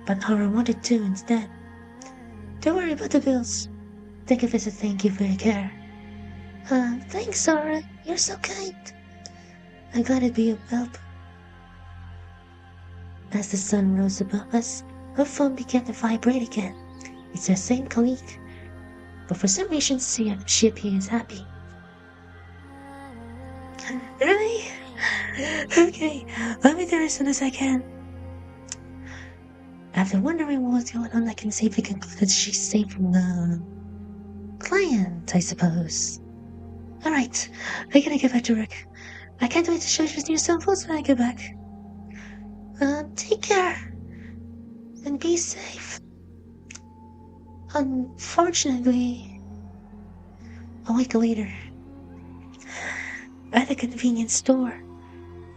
but Aura wanted to instead. Don't worry about the bills. Think of it as a thank you for your care. Thanks, Aura. You're so kind. I'm glad to be of help. As the sun rose above us, her phone began to vibrate again. It's her same colleague, but for some reason she appears happy. Really? Okay, I'll be there as soon as I can. After wondering what was going on, I can safely conclude that she's safe from the client, I suppose. Alright, I gotta get back to work. I can't wait to show you new cell phones when I get back. Take care. And be safe. Unfortunately, a week later, at a convenience store,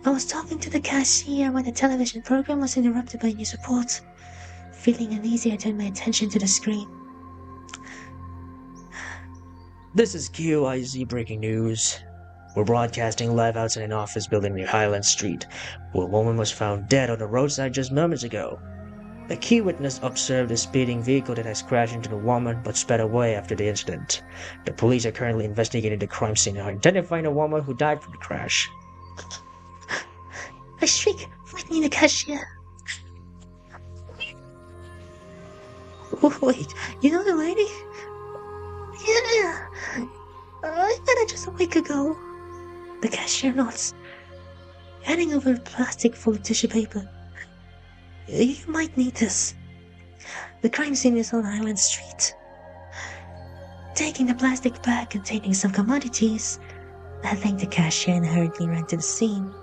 I was talking to the cashier when the television program was interrupted by news reports. Feeling uneasy, I turned my attention to the screen. This is QIZ breaking news. We're broadcasting live outside an office building near Highland Street, where a woman was found dead on the roadside just moments ago. A key witness observed a speeding vehicle that has crashed into the woman but sped away after the incident. The police are currently investigating the crime scene and are identifying the woman who died from the crash. I shriek, frightening the cashier. Wait, you know the lady? Yeah, I met her just a week ago. The cashier nods, handing over a plastic full of tissue paper. You might need this. The crime scene is on Highland Street. Taking the plastic bag containing some commodities, I thanked the cashier and hurriedly ran to the scene.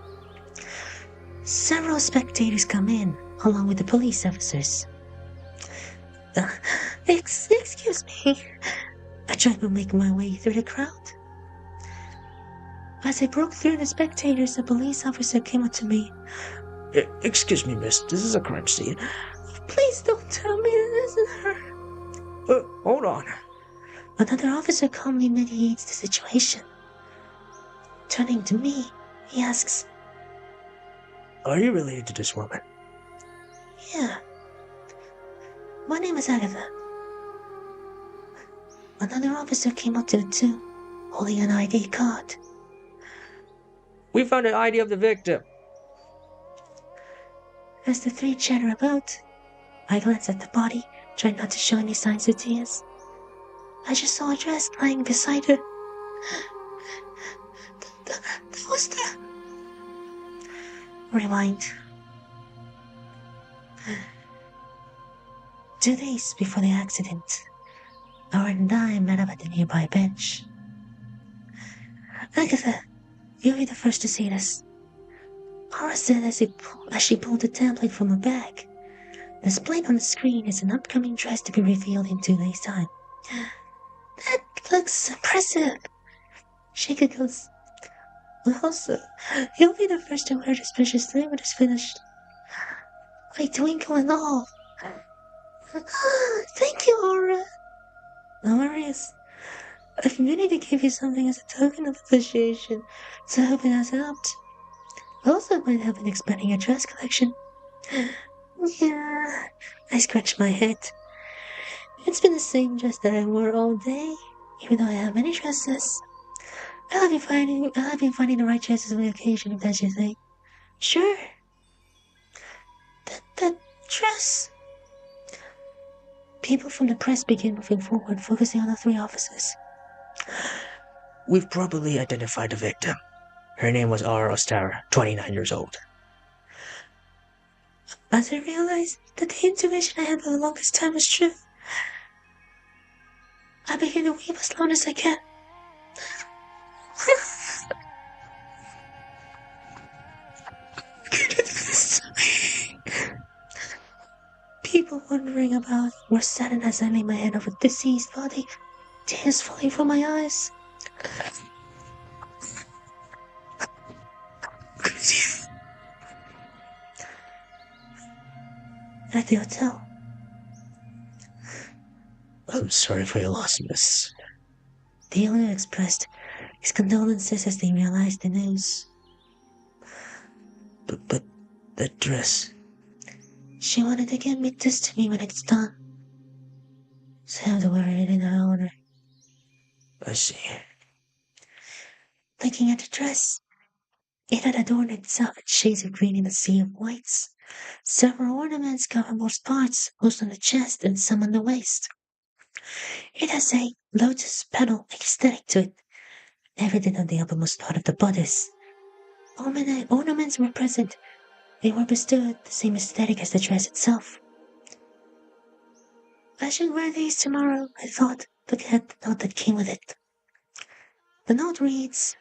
Several spectators come in, along with the police officers. Excuse me. I tried to make my way through the crowd. As I broke through the spectators, a police officer came up to me. Excuse me, miss, this is a crime scene. Please don't tell me it isn't her. Hold on. Another officer calmly mediates the situation. Turning to me, he asks, Are you related to this woman? Yeah. My name is Agatha. Another officer came up to the two, holding an ID card. We found an ID of the victim. As the three chatter about, I glanced at the body, trying not to show any signs of tears. I just saw a dress lying beside her. That was the... Rewind. 2 days before the accident, Aura and I met up at the nearby bench. Agatha, you'll be the first to see this. Aura said as she pulled a template from her bag. Displayed on the screen is an upcoming dress to be revealed in 2 days' time. That looks impressive. She giggles. Well, sir, you'll be the first to wear this precious thing when it's finished. I twinkle and all. Thank you, Aura. No worries. I've been meaning to give you something as a token of appreciation, so I hope it has helped. Also, it might help in expanding your dress collection. Yeah, I scratched my head. It's been the same dress that I wore all day, even though I have many dresses. I'll be finding the right dresses for the occasion if that's your thing. Sure. That dress. People from the press begin moving forward, focusing on the three officers. We've properly identified the victim. Her name was Aura Ostara, 29 years old. As I realized that the intuition I had for the longest time was true, I begin to weep as long as I can. People wondering about were saddened as I laid my hand over the deceased body, tears falling from my eyes. at the hotel. I'm sorry for your loss, miss. The owner expressed his condolences as they realized the news. But that dress. She wanted to give this to me when it's done, so I have to wear it in her honor. I see. Looking at the dress, it had adorned itself in shades of green in a sea of whites. Several ornaments cover most parts, most on the chest and some on the waist. It has a lotus petal aesthetic to it, evident on the uppermost part of the bodice. Ornaments were present. They were bestowed the same aesthetic as the dress itself. I should wear these tomorrow, I thought, looking at the note that came with it. The note reads,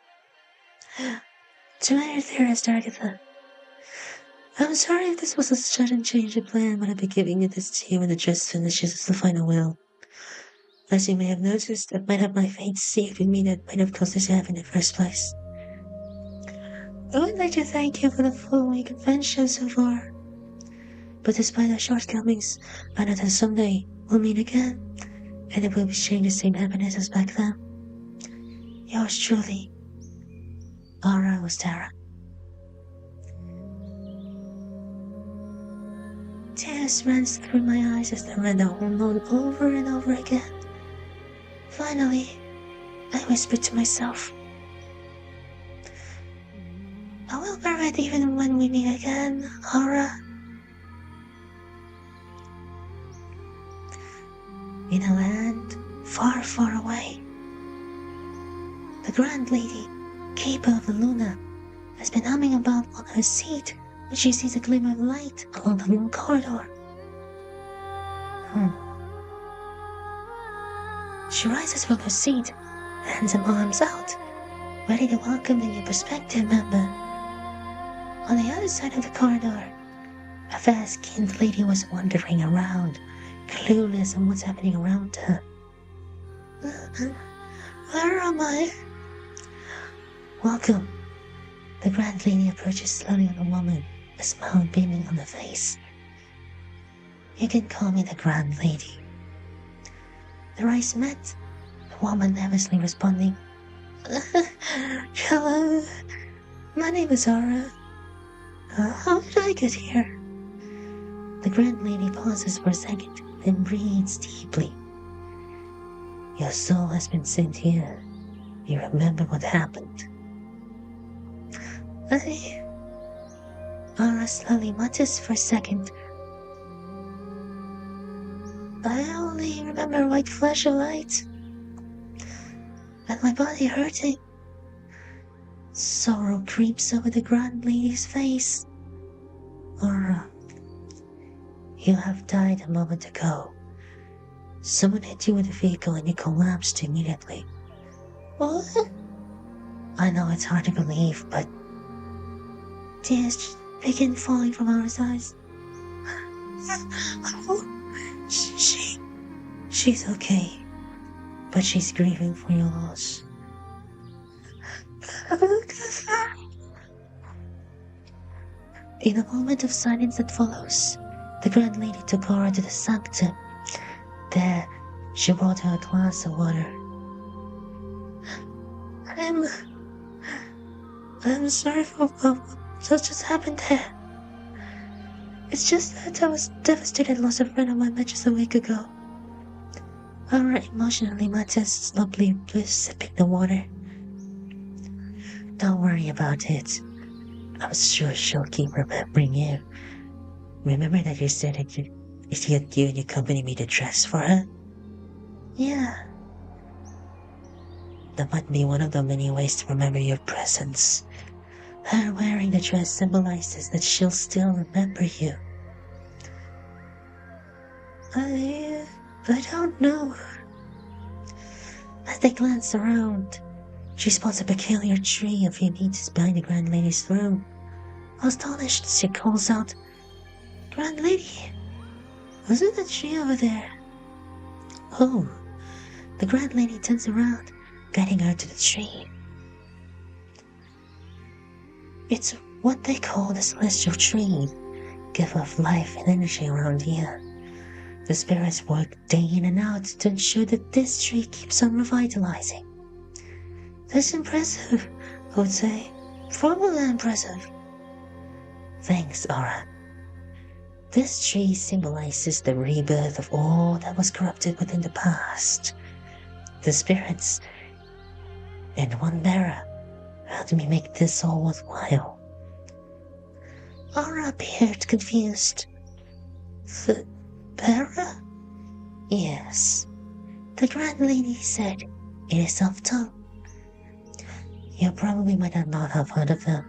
To my dearest Agatha, I'm sorry if this was a sudden change of plan, but I'll be giving it this to you when the dress finishes as the final will. As you may have noticed, I might have my fate sealed with me that might have caused this to happen in the first place. I would like to thank you for the full week of friendship so far. But despite our shortcomings, I know that someday we'll meet again, and it will be sharing the same happiness as back then. Yours truly, Ara Ostara. Tears ran through my eyes as I read the whole note over and over again. Finally, I whispered to myself, I will bear it even when we meet again, Ara. In a land far, far away, the Grand Lady, Keeper of the Luna, has been humming about on her seat when she sees a glimmer of light along the long corridor. She rises from her seat, hands and arms out, ready to welcome the new prospective member. On the other side of the corridor, a fair-skinned lady was wandering around, clueless on what's happening around her. Where am I? Welcome. The Grand Lady approaches slowly on the woman, a smile beaming on her face. You can call me the Grand Lady. Their eyes met, the woman nervously responding, Hello, my name is Ara. How did I get here? The Grand Lady pauses for a second, then breathes deeply. Your soul has been sent here. You remember what happened. Ara slowly mutters for a second. I only remember a white flash of light, and my body hurting. Sorrow creeps over the Grand Lady's face. Ara, you have died a moment ago. Someone hit you with a vehicle and you collapsed immediately. What? I know it's hard to believe, but tears begin falling from Ara's eyes. She's okay, but she's grieving for your loss. In a moment of silence that follows, the Grand Lady took Ara to the sanctum. There, she brought her a glass of water. I'm sorry for what just happened there. It's just that I was devastated and lost a friend of mine met just a week ago. Ara emotionally mutters, slowly sipping the water. Don't worry about it. I'm sure she'll keep remembering you. Remember that you said that you and your company made a dress for her? Yeah. That might be one of the many ways to remember your presence. Her wearing the dress symbolizes that she'll still remember you. I don't know. As they glance around, she spots a peculiar tree a few meters behind the Grand Lady's throne. Astonished, she calls out, Grand Lady, wasn't that tree over there? Oh, the Grand Lady turns around, guiding her to the tree. It's what they call the celestial tree. give off life and energy around here. The spirits work day in and out to ensure that this tree keeps on revitalizing. That's impressive, I would say. Probably impressive. Thanks, Aura. This tree symbolizes the rebirth of all that was corrupted within the past. The spirits and one bearer helped me make this all worthwhile. Aura appeared confused. The bearer? Yes. The Grand Lady said it is self-taught. You probably might not have heard of them,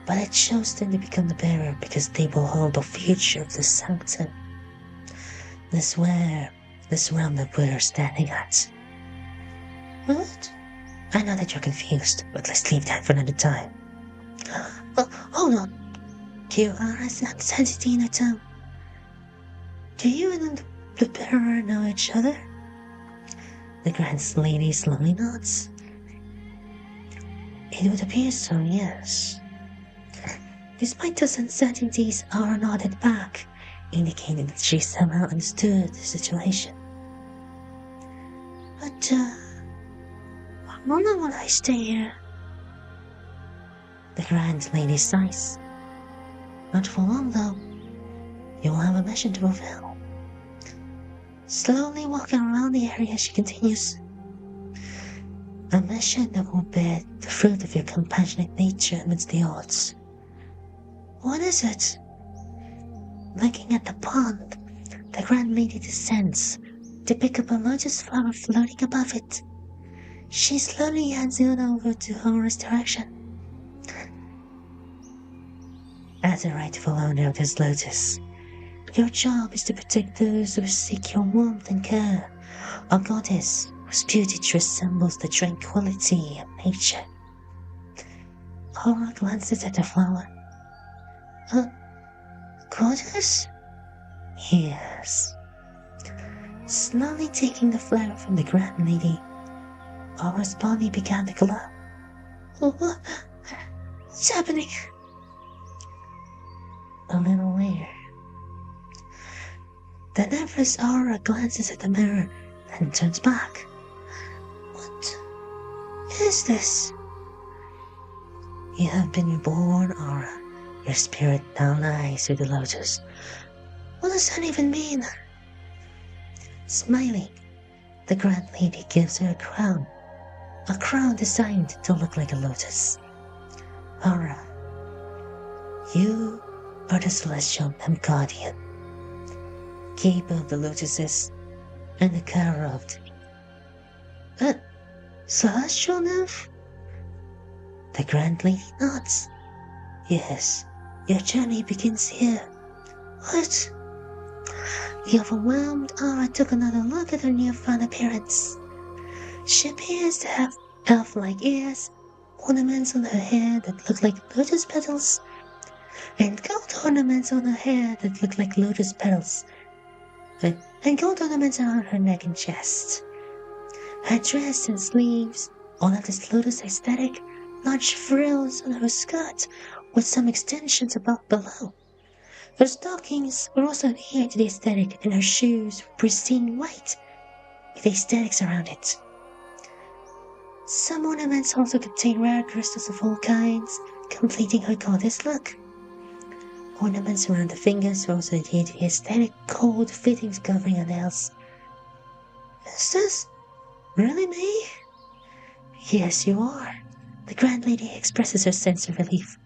but I chose them to become the bearer because they will hold the future of the sanctum. This realm that we're standing at. What? I know that you're confused, but let's leave that for another time. Hold on. You are a entity in a town. Do you and the bearer know each other? The Grand Lady slowly nods. It would appear so, yes. Despite those uncertainties, Aura nodded back, indicating that she somehow understood the situation. But, how long will I stay here? The Grand Lady sighs. Not for long, though. You'll have a mission to fulfill. Slowly walking around the area, she continues. A mission that will bear the fruit of your compassionate nature amidst the odds. What is it? Looking at the pond, the Grand Lady descends to pick up a lotus flower floating above it. She slowly hands it over to Aura's direction. As the rightful owner of this lotus, your job is to protect those who seek your warmth and care, a goddess whose beauty resembles the tranquility of nature. Aura glances at the flower. Goddess? Yes. Slowly taking the flower from the Grand Lady, Aura's body began to glow. What's happening? A little later, the nervous Aura glances at the mirror and turns back. What is this? You have been reborn, Aura. Your spirit now lies with the lotus. What does that even mean? Smiling, the Grand Lady gives her a crown designed to look like a lotus. Aura, you are the celestial guardian, keeper of the lotuses and the carer of the celestial nymph? The Grand Lady nods. Yes, your journey begins here. What? The overwhelmed Aura took another look at her newfound appearance. She appears to have elf-like ears, ornaments on her hair that look like lotus petals, and gold ornaments on her hair that look like lotus petals, and gold ornaments around her neck and chest. Her dress and sleeves all have this lotus aesthetic, large frills on her skirt with some extensions above below. Her stockings were also adhered to the aesthetic, and her shoes were pristine white with aesthetics around it. Some ornaments also contain rare crystals of all kinds, completing her goddess look. Ornaments around the fingers were also adhered to the aesthetic gold fittings covering her nails. Is this really me? Yes, you are. The Grand Lady expresses her sense of relief.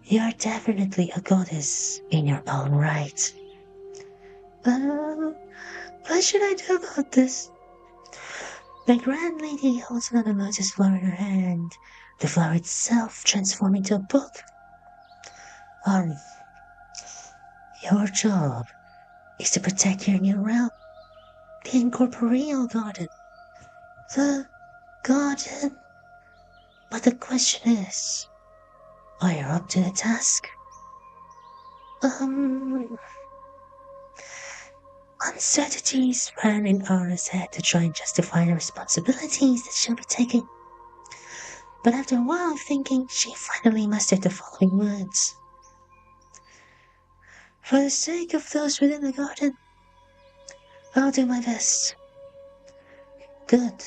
You are definitely a goddess in your own right. What should I do about this? The Grand Lady holds another lotus flower in her hand, the flower itself transforming into a book. Your job is to protect your new realm, the incorporeal garden. The garden? But the question is, are you up to the task? Uncertainties ran in Aura's head to try and justify the responsibilities that she'll be taking. But after a while of thinking, she finally mustered the following words. For the sake of those within the garden, I'll do my best. Good.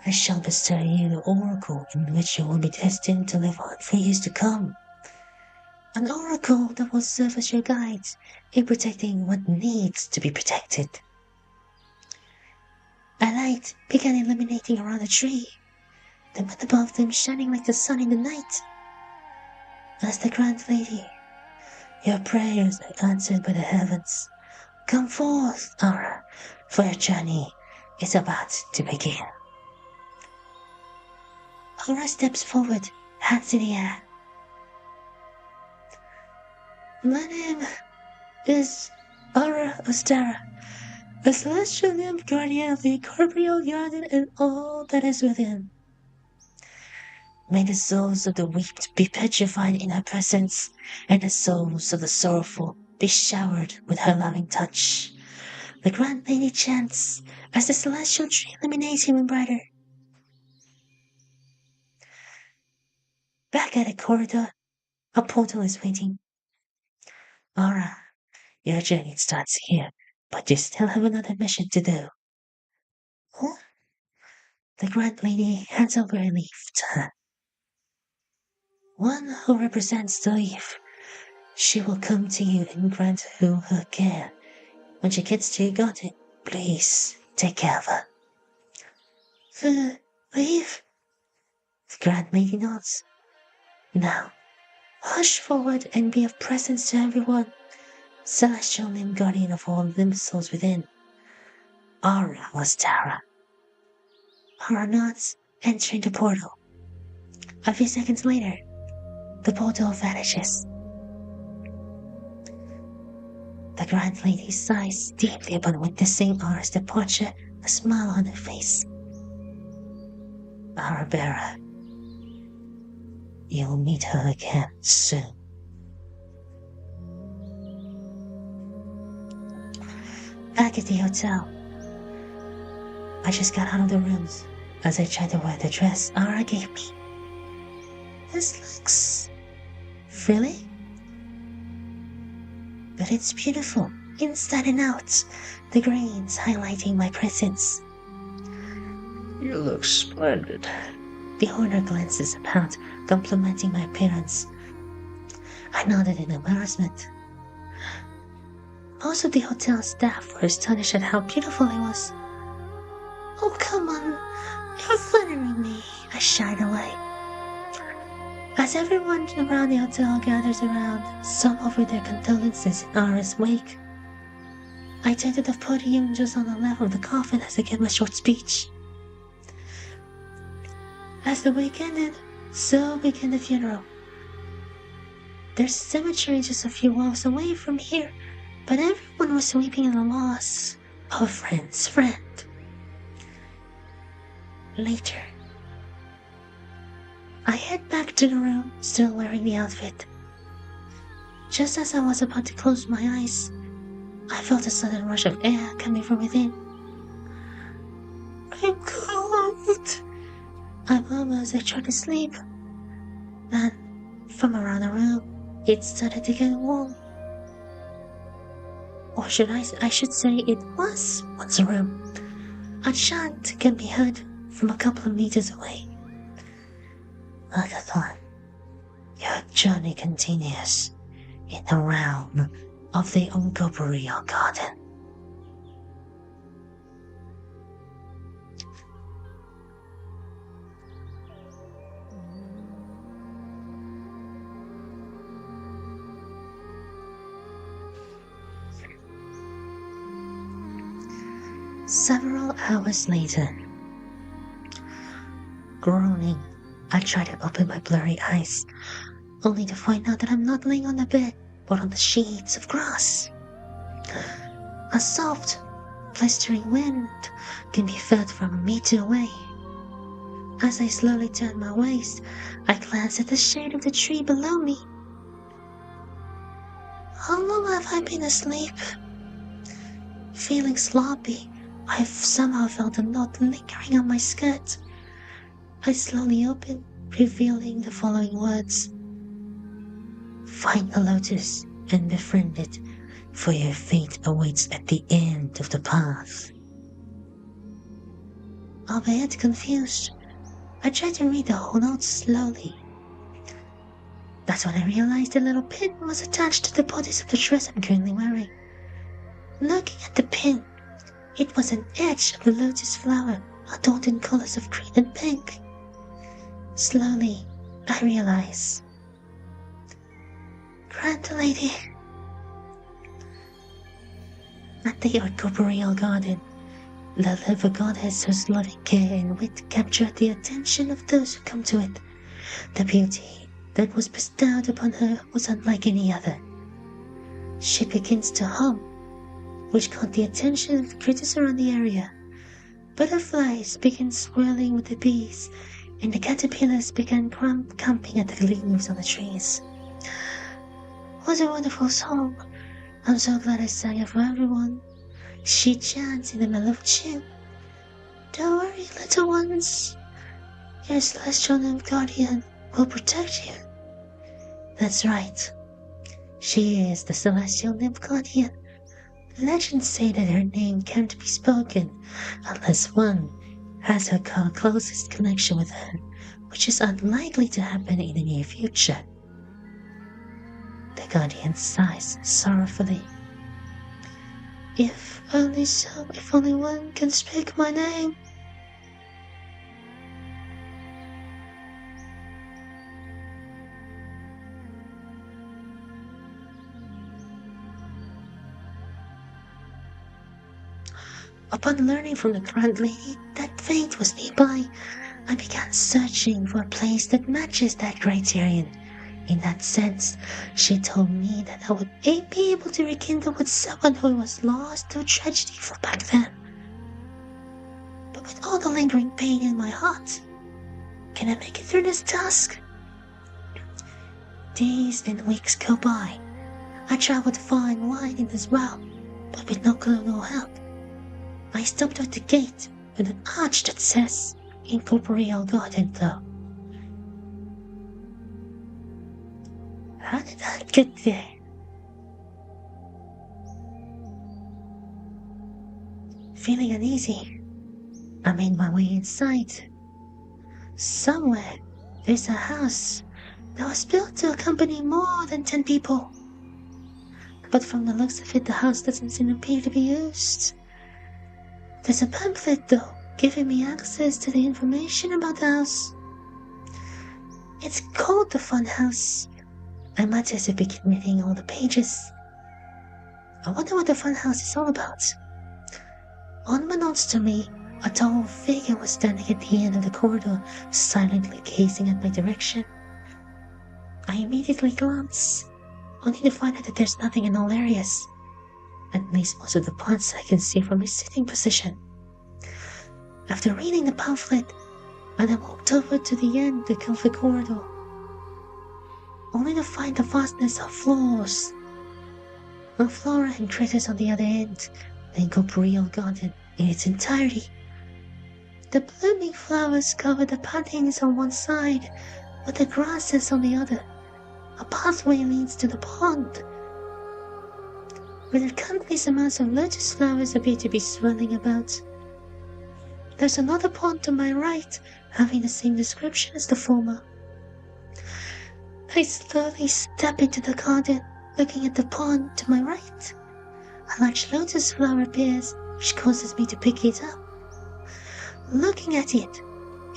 I shall bestow you the oracle in which you will be destined to live on for years to come. An oracle that will serve as your guide in protecting what needs to be protected. A light began illuminating around the tree, the moon above them shining like the sun in the night. As the Grand Lady, your prayers are answered by the heavens. Come forth, Aura, for your journey is about to begin. Aura steps forward, hands in the air. My name is Aura Ostara, a celestial nymph guardian of the corporeal garden and all that is within. May the souls of the weak be petrified in her presence, and the souls of the sorrowful be showered with her loving touch. The Grand Lady chants as the celestial tree illuminates even brighter. Back at the corridor, a portal is waiting. Aura, your journey starts here, but you still have another mission to do. Huh? The Grand Lady hands over a leaf to her. One who represents the leaf. She will come to you and grant you her care. When she gets to your garden, please take care of her. The leaf? The Grand Lady nods. Now, hush forward and be of presence to everyone. Celestial named guardian of all living souls within. Aura Ostara. Aura nods, entering the portal. A few seconds later, the portal vanishes. The Grand Lady sighs deeply upon witnessing Aura's departure, a smile on her face. Aura bearer, you'll meet her again soon. Back at the hotel, I just got out of the rooms as I tried to wear the dress Aura gave me. This looks frilly, but it's beautiful inside and out, the grains highlighting my presence. You look splendid. The owner glances about, complimenting my appearance. I nodded in embarrassment. Most of the hotel staff were astonished at how beautiful I was. Oh, come on, you're flattering me. I shied away. As everyone around the hotel gathers around, some offer their condolences in Aura's wake. I turned to the podium just on the left of the coffin as I gave my short speech. As the wake ended, so began the funeral. There's a cemetery just a few walks away from here, but everyone was weeping in the loss of a friend's friend. Later, I head back to the room, still wearing the outfit. Just as I was about to close my eyes, I felt a sudden rush of air coming from within. I'm cold, I murmured as I tried to sleep. Then, from around the room, it started to get warm. Or I should say it was once a room. A chant can be heard from a couple of meters away. Aga-chuu, your journey continues in the realm of the incorporeal garden. Several hours later, groaning, I try to open my blurry eyes, only to find out that I'm not laying on the bed, but on the sheets of grass. A soft, blistering wind can be felt from a meter away. As I slowly turn my waist, I glance at the shade of the tree below me. How long have I been asleep? Feeling sloppy, I've somehow felt a knot lingering on my skirt. I slowly open, revealing the following words. Find the lotus and befriend it, for your fate awaits at the end of the path. Albeit confused, I tried to read the whole note slowly. That's when I realized the little pin was attached to the bodice of the dress I'm currently wearing. Looking at the pin, it was an edge of a lotus flower adorned in colors of green and pink. Slowly, I realized. Grand Lady. At the corporeal garden, the liver goddess whose loving care and wit captured the attention of those who come to it. The beauty that was bestowed upon her was unlike any other. She begins to hum, which caught the attention of the critters around the area. Butterflies began swirling with the bees, and the caterpillars began camping at the leaves on the trees. What a wonderful song! I'm so glad I sang it for everyone. She chants in the Aga-chuu. Don't worry, little ones. Your celestial nymph guardian will protect you. That's right. She is the celestial nymph guardian. Legends say that her name can't be spoken unless one has her closest connection with her, which is unlikely to happen in the near future. The guardian sighs sorrowfully. If only one can speak my name. Upon learning from the Grand Lady that fate was nearby, I began searching for a place that matches that criterion. In that sense, she told me that I would be able to rekindle with someone who was lost to tragedy from back then. But with all the lingering pain in my heart, can I make it through this task? Days and weeks go by. I traveled far and wide in this realm, but with no clue, no help. I stopped at the gate with an arch that says, Incorporeal Garden though. How did I get there? Feeling uneasy, I made my way inside. Somewhere, there's a house that was built to accompany more than 10 people. But from the looks of it, the house doesn't appear to be used. There's a pamphlet, though, giving me access to the information about the house. It's called the Fun House. I might just begin reading all the pages. I wonder what the Fun House is all about. Unbeknownst to me, a tall figure was standing at the end of the corridor, silently gazing at my direction. I immediately glance, only to find out that there's nothing in all areas. At least most of the parts I can see from my sitting position. After reading the pamphlet, I then walked over to the end of the corridor, only to find the vastness of floors, a flora and critters on the other end, the incorporeal garden in its entirety. The blooming flowers cover the pathings on one side, with the grasses on the other. A pathway leads to the pond, where the countless amounts of lotus flowers appear to be swirling about. There's another pond to my right, having the same description as the former. I slowly step into the garden, looking at the pond to my right. A large lotus flower appears, which causes me to pick it up. Looking at it,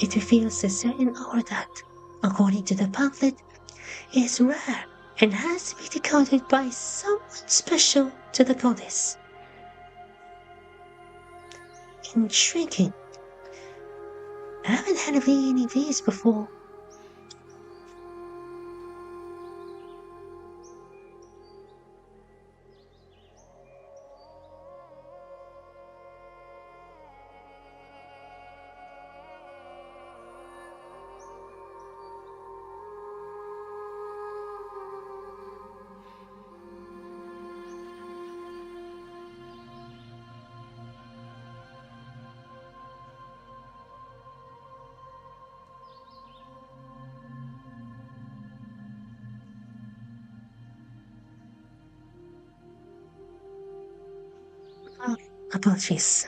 it reveals a certain aura that, according to the pamphlet, is rare and has to be decoded by someone special to the goddess. Intriguing. I haven't had any of these before. Apologies.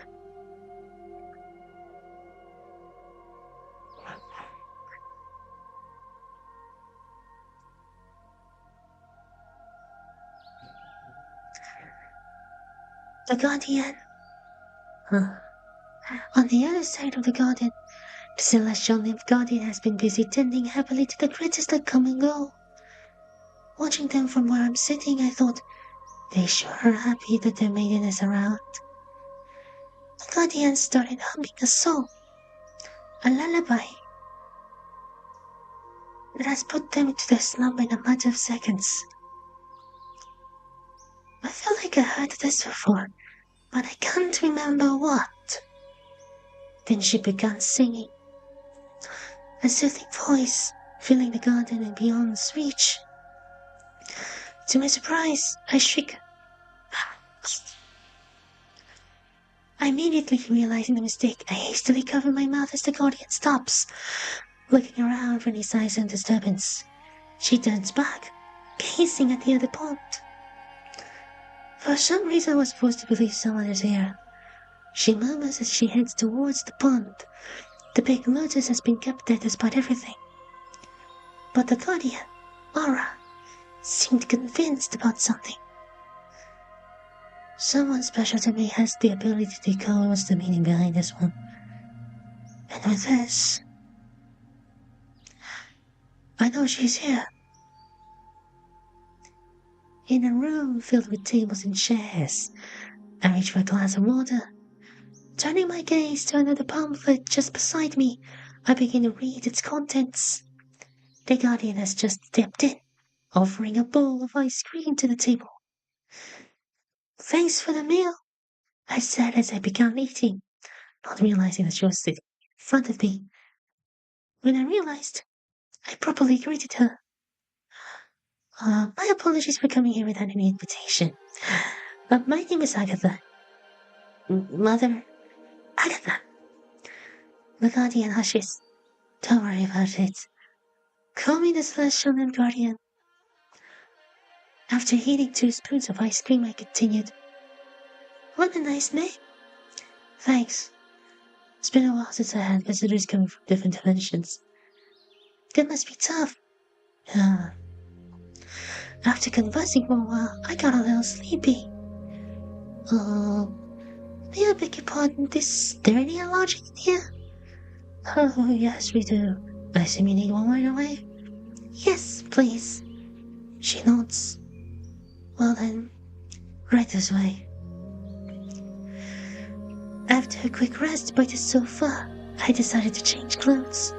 The Guardian. On the other side of the garden, the celestial nymph Guardian has been busy tending happily to the creatures that come and go. Watching them from where I'm sitting, I thought, they sure are happy that their maiden is around. The Guardian started humming a song, a lullaby, that has put them into their slumber in a matter of seconds. I feel like I heard this before, but I can't remember what. Then she began singing, a soothing voice filling the garden and beyond's reach. To my surprise, I shriek. Immediately realizing the mistake, I hastily cover my mouth as the Guardian stops, looking around for any signs of disturbance. She turns back, gazing at the other pond. For some reason I was supposed to believe someone is here. She murmurs as she heads towards the pond. The big lotus has been kept there despite everything. But the Guardian, Aura, seemed convinced about something. Someone special to me has the ability to decode what's the meaning behind this one. And with this, I know she's here. In a room filled with tables and chairs, I reach for a glass of water. Turning my gaze to another pamphlet just beside me, I begin to read its contents. The Guardian has just stepped in, offering a bowl of ice cream to the table. Thanks for the meal, I said as I began eating, not realizing that she was sitting in front of me. When I realized, I properly greeted her. My apologies for coming here without any invitation. My name is Agatha. Mother Agatha. The Guardian hushes. Don't worry about it. Call me the Celestial Nymph Guardian. After eating 2 spoons of ice cream, I continued. What a nice name. Thanks. It's been a while since I had visitors coming from different dimensions. That must be tough. After conversing for a while, I got a little sleepy. May I beg your pardon, is there any lodging in here? Oh, yes, we do. I assume you need one right away? Yes, please. She nods. Well then, right this way. After a quick rest by the sofa, I decided to change clothes,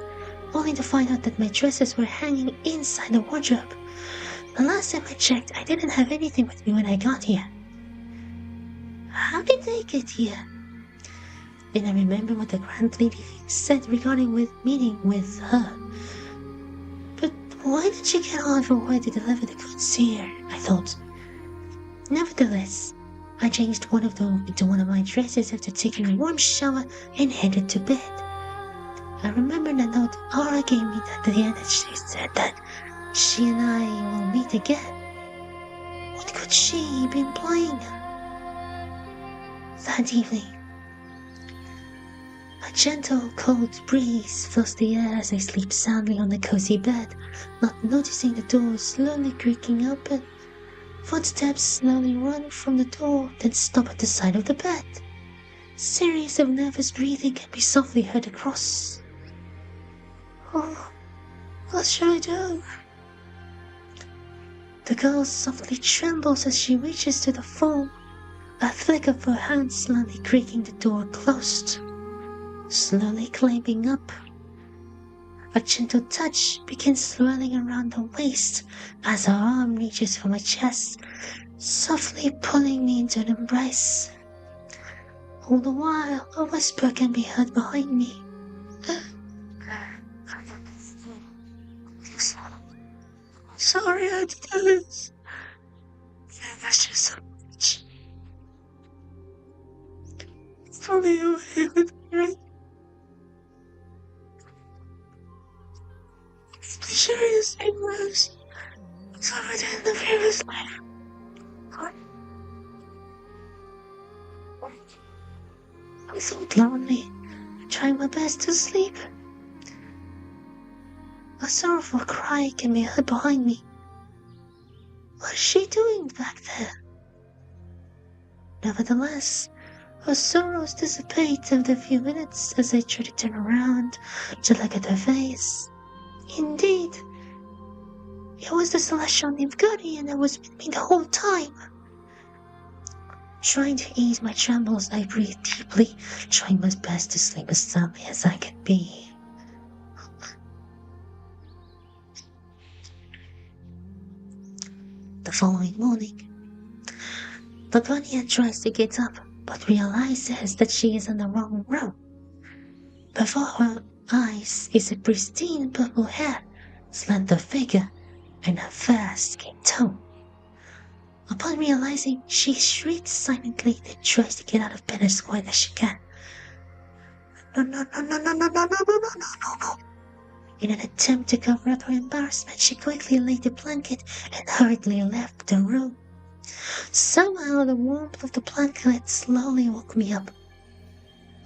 only to find out that my dresses were hanging inside the wardrobe. The last time I checked, I didn't have anything with me when I got here. How did they get here? Then I remember what the Grand Lady said regarding meeting with her. But why did she get on from where to deliver the goods here? I thought. Nevertheless, I changed one of them into one of my dresses after taking a warm shower and headed to bed. I remember the note Aura gave me at the end, and she said that she and I will meet again. What could she be implying? That evening, a gentle, cold breeze fills the air as I sleep soundly on the cozy bed, not noticing the door slowly creaking open. Footsteps slowly run from the door, then stop at the side of the bed. Series of nervous breathing can be softly heard across. Oh, what should I do? The girl softly trembles as she reaches to the phone. A flick of her hand slowly creaking the door closed. Slowly climbing up. A gentle touch begins swirling around the waist as her arm reaches for my chest, softly pulling me into an embrace. All the while, a whisper can be heard behind me. Sorry I had to do this. I miss you so much. Throw me away with me. Please share your same lives. So I did in the previous life. I thought loudly, trying my best to sleep. A sorrowful cry can be heard behind me. What is she doing back there? Nevertheless, her sorrows dissipate after a few minutes as I try to turn around to look at her face. Indeed, it was the celestial named guardian that was with me the whole time. Trying to ease my trembles, I breathed deeply, trying my best to sleep as soundly as I could be. The following morning, the guardian tries to get up, but realizes that she is in the wrong room. Before her eyes is a pristine purple hair, slender figure, and a fast-skipped tone. Upon realizing, she shrieks silently and tries to get out of bed as quiet as she can. No. In an attempt to cover up her embarrassment, she quickly laid the blanket and hurriedly left the room. Somehow the warmth of the blanket slowly woke me up.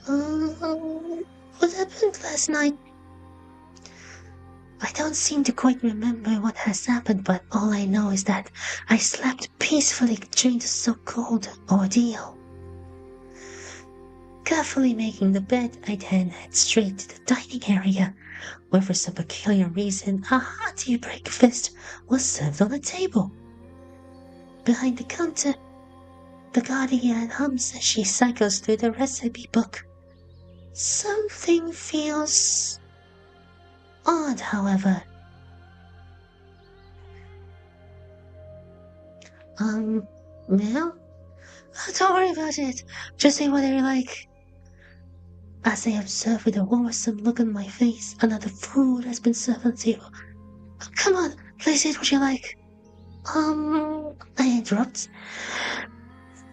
What happened last night? I don't seem to quite remember what has happened, but all I know is that I slept peacefully during the so-called ordeal. Carefully making the bed, I then head straight to the dining area, where for some peculiar reason a hearty breakfast was served on the table. Behind the counter, the guardian hums as she cycles through the recipe book. Something feels odd, however. Well, don't worry about it. Just say whatever you like. As I observe with a worrisome look on my face, another food has been served on the table. Come on, please eat what you like. I interrupt.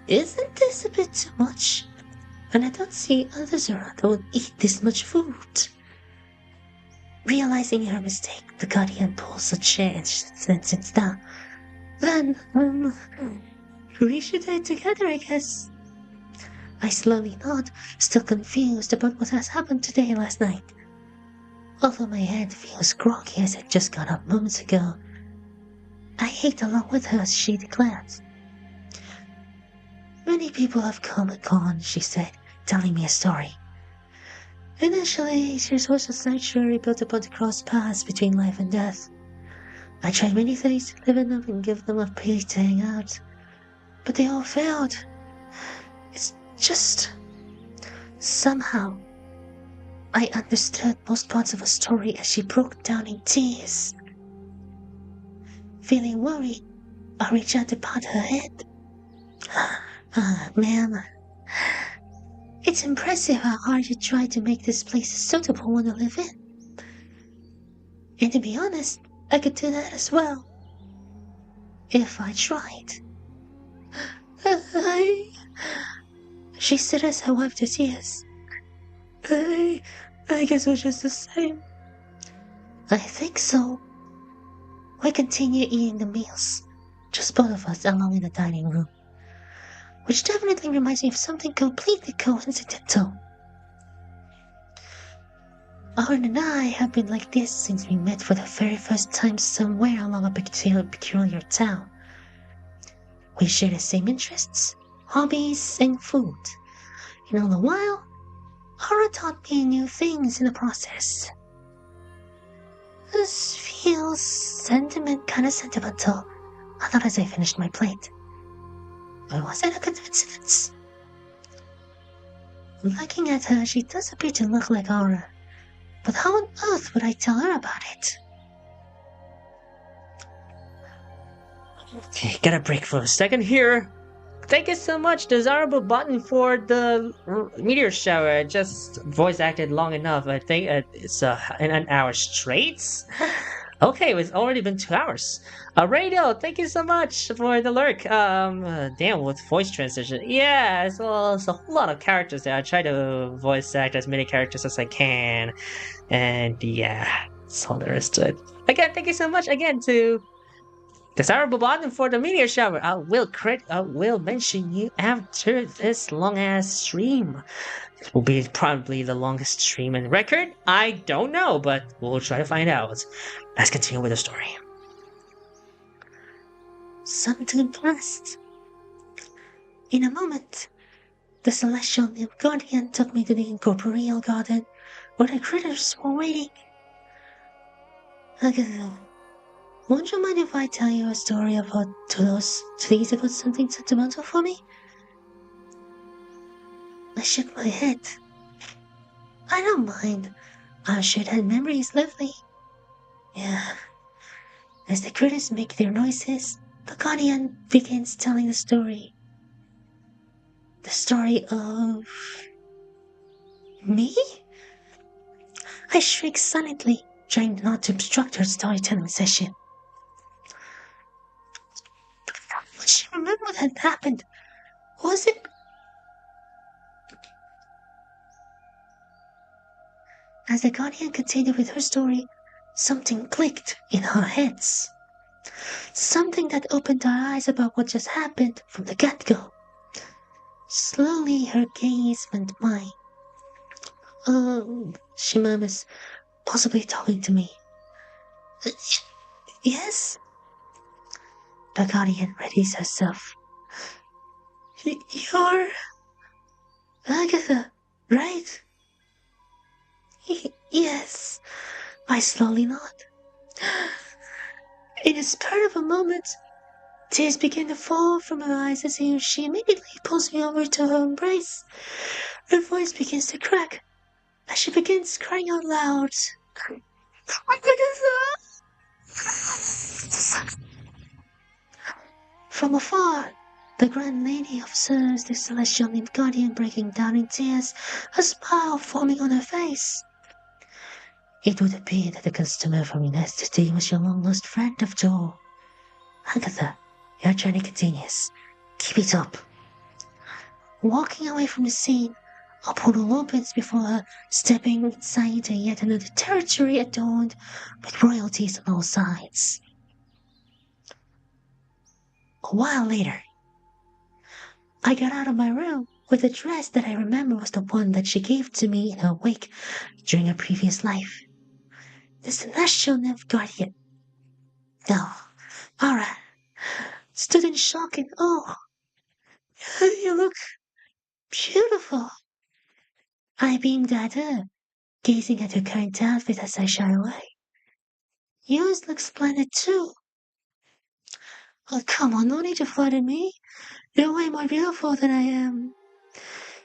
Isn't this a bit too much? And I don't see others around that would eat this much food. Realizing her mistake, the guardian pulls a chair and sits down. Then, we should eat together, I guess. I slowly nod, still confused about what has happened today and last night. Although my head feels groggy as it just got up moments ago, I ate along with her as she declares. Many people have come and gone, she said, telling me a story. Initially, this was a sanctuary built upon the cross paths between life and death. I tried many things to live in them and give them a place to hang out, but they all failed. It's just... Somehow, I understood most parts of her story as she broke down in tears. Feeling worried, I reached out to pat her head. Ma'am, it's impressive how hard you tried to make this place a suitable one to live in. And to be honest, I could do that as well, if I tried. She said as I wiped her tears. I guess we're just the same. I think so. We continue eating the meals, just both of us alone in the dining room, which definitely reminds me of something completely coincidental. Aaron and I have been like this since we met for the very first time somewhere along a peculiar town. We share the same interests, hobbies, and food, and all the while, Aaron taught me new things in the process. This feels kinda sentimental, I thought as I finished my plate. Or was it a coincidence? Looking at her, she does appear to look like Aura, but how on earth would I tell her about it? Okay, gotta break for a second here. Thank you so much, desirable button, for the meteor shower. I just voice acted long enough. I think it's in an hour straight. Okay, it's already been 2 hours. Radio, thank you so much for the lurk. Damn, with voice transition. Yeah, it's a whole lot of characters there. I try to voice act as many characters as I can. And yeah, that's all there is to it. Again, thank you so much again to Desirable button for the meteor shower. I will mention you after this long ass stream. It will be probably the longest stream in record. I don't know, but we'll try to find out. Let's continue with the story. Something passed. In a moment, the celestial nymph guardian took me to the incorporeal garden where the critters were waiting. Agatha, won't you mind if I tell you a story about please about something sentimental for me? I shook my head. I don't mind. I'm sure that memory is lovely. Yeah. As the critters make their noises, the guardian begins telling the story. The story of... me? I shrieked silently, trying not to obstruct her storytelling session. But she remembered what had happened. Was it... As the guardian continued with her story, something clicked in our heads. Something that opened our eyes about what just happened from the get-go. Slowly her gaze went mine. She murmurs, possibly talking to me. Yes? The guardian readies herself. You're... Agatha, right? Yes, I slowly nod. In a spur of a moment, tears begin to fall from her eyes as she immediately pulls me over to her embrace. Her voice begins to crack as she begins crying out loud. From afar, the grand lady observes the celestial nymph guardian breaking down in tears, a smile forming on her face. It would appear that the customer from yesterday was your long-lost friend after all. Agatha, your journey continues. Keep it up. Walking away from the scene, a portal opens before her, stepping inside into yet another territory adorned with royalties on all sides. A while later, I got out of my room with a dress that I remember was the one that she gave to me in her wake during a previous life. The celestial nymph guardian. Oh, alright. Stood in shock and awe. You look beautiful. I beamed at her, gazing at her current outfit as I shy away. Yours looks splendid too. Oh, come on, no need to flatter me. You're way more beautiful than I am.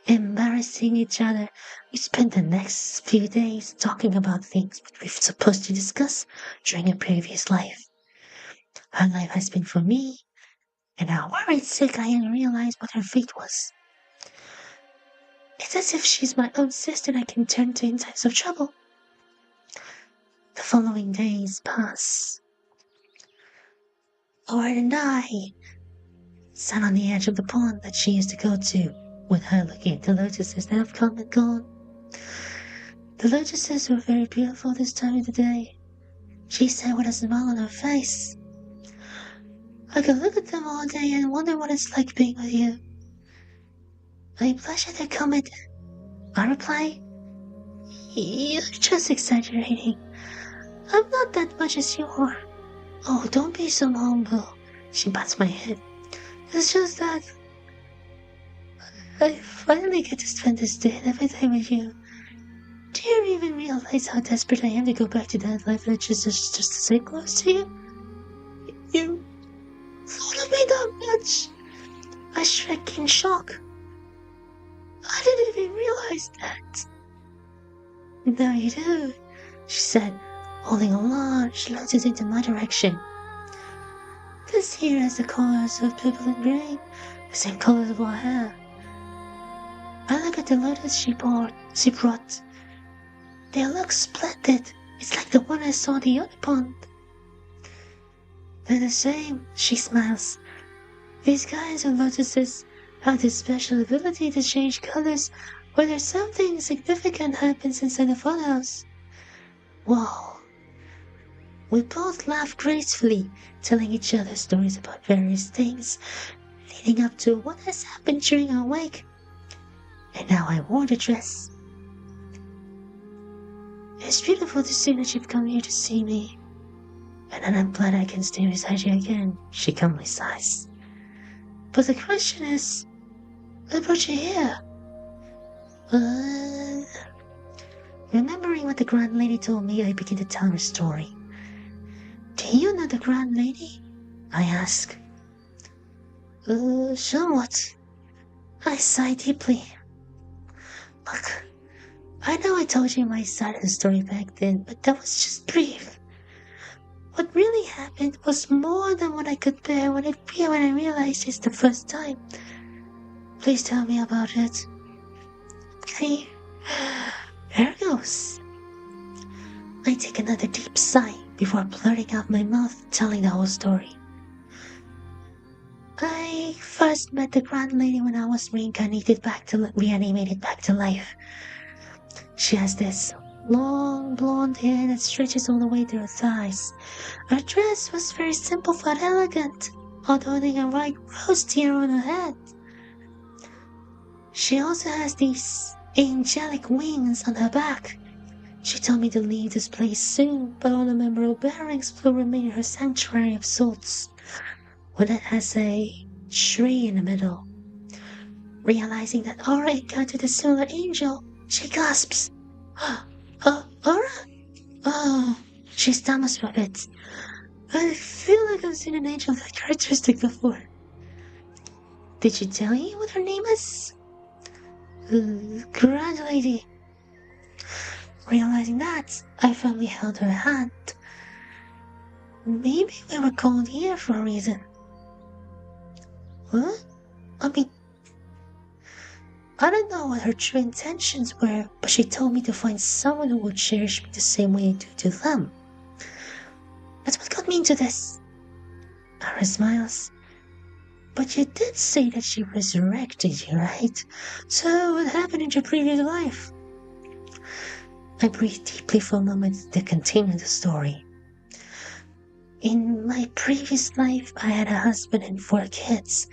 Embarrassing each other, we spent the next few days talking about things we were supposed to discuss during a previous life. Her life has been for me, and how worried sick I am to realize what her fate was. It's as if she's my own sister I can turn to in times of trouble. The following days pass. Howard and I sat on the edge of the pond that she used to go to, with her looking at the lotuses that have come and gone. The lotuses were very beautiful this time of the day, she said with a smile on her face. I could look at them all day and wonder what it's like being with you. I blush at her comment. I reply, you're just exaggerating. I'm not that much as you are. Oh, don't be so humble. She pats my head. It's just that I finally get to spend this day and every day with you. Do you even realize how desperate I am to go back to that life and just to stay close to you? You thought of me that much? I shriek in shock. I didn't even realize that. No, you do, she said, holding a large lotus into my direction. This here has the colors of purple and green, the same colors of our hair. I look at the lotus she brought. They look splendid. It's like the one I saw in the other pond. They're the same, she smiles. These kinds of lotuses have this special ability to change colors whether something significant happens inside the funhouse. Whoa. We both laughed gracefully, telling each other stories about various things, leading up to what has happened during our wake. And now I wore the dress. It's beautiful to see that you've come here to see me. And I'm glad I can stay beside you again, she calmly sighs. But the question is, what brought you here? Remembering what the Grand Lady told me, I begin to tell her story. Do you know the Grand Lady? I ask. Somewhat. I sigh deeply. Look, I know I told you my side of the story back then, but that was just brief. What really happened was more than what I could bear when I realized it's the first time. Please tell me about it. Okay, here goes. I take another deep sigh before blurting out my mouth, telling the whole story. I first met the Grand Lady when I was reanimated back to life. She has this long blonde hair that stretches all the way to her thighs. Her dress was very simple but elegant, adorning a white rose tiara on her head. She also has these angelic wings on her back. She told me to leave this place soon, but all the memorable bearings will remain in her sanctuary of sorts, one that has a tree in the middle. Realizing that Aura encountered a similar angel, she gasps. Aura? Oh, she stammers with it. I feel like I've seen an angel of that characteristic before. Did she tell you what her name is? Grand Lady. Realizing that, I firmly held her hand. Maybe we were called here for a reason. What? I don't know what her true intentions were, but she told me to find someone who would cherish me the same way I do to them. That's what got me into this. Ara smiles. But you did say that she resurrected you, right? So what happened in your previous life? I breathe deeply for a moment to continue the story. In my previous life, I had a husband and 4 kids.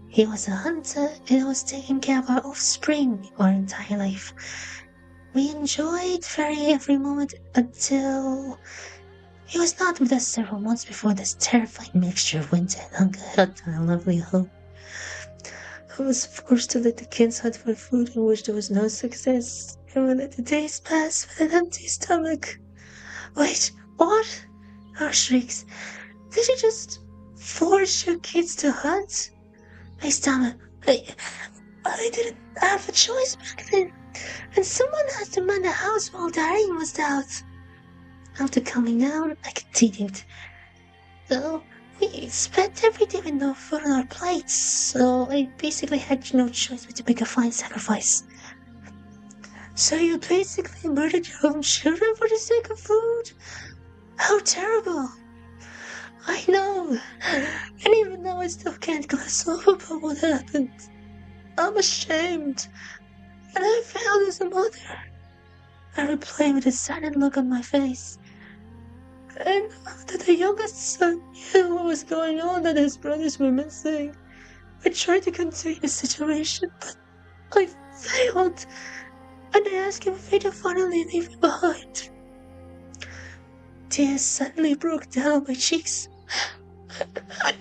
He was a hunter and I was taking care of our offspring our entire life. We enjoyed every moment until he was not with us several months before this terrifying mixture of winter and hunger hit our lovely home. I was forced to let the kids hunt for food in which there was no success, and we let the days pass with an empty stomach. Wait, what? Our shrieks. Did you just force your kids to hunt? I stammer. I didn't have a choice back then, and someone had to man the house while Darren was out. After calming down, I continued. So, we spent every day with no food on our plates, so I basically had no choice but to make a fine sacrifice. So you basically murdered your own children for the sake of food? How terrible! I know, and even now I still can't glass over about what happened. I'm ashamed, and I failed as a mother. I reply with a saddened look on my face. And after the youngest son knew what was going on that his brothers were missing, I tried to contain the situation, but I failed, and I asked him if he'd finally leave me behind. Tears suddenly broke down my cheeks. I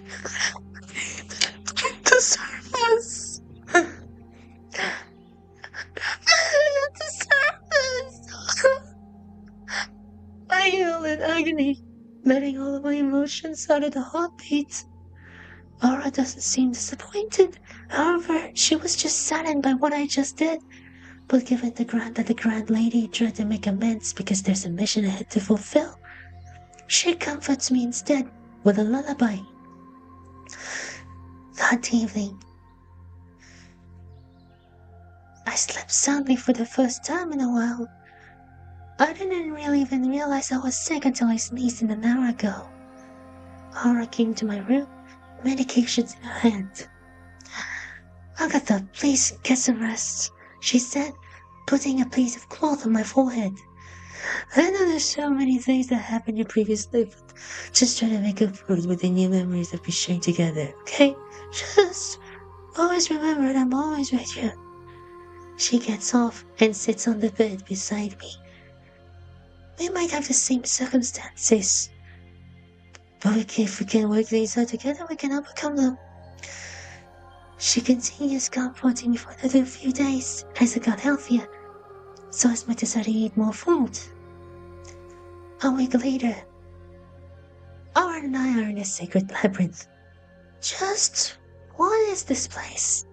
didn't deserve this. I didn't deserve this. I yelled in agony, letting all of my emotions out of the heartbeat. Aura doesn't seem disappointed. However, she was just saddened by what I just did. But given the Grand Lady tried to make amends because there's a mission ahead to fulfill, she comforts me instead with a lullaby. That evening, I slept soundly for the first time in a while. I didn't really even realize I was sick until I sneezed an hour ago. Aura came to my room, medications in her hand. Agatha, please get some rest, she said, putting a piece of cloth on my forehead. I know there's so many things that happened in your previous life, but just try to make up for it with the new memories that we share together, okay? Just always remember that I'm always with you. She gets off and sits on the bed beside me. We might have the same circumstances, but if we can work things out together, we can overcome them. She continues comforting me for another few days as I got healthier, so I decided to eat more food. A week later, Owen and I are in a sacred labyrinth. Just what is this place?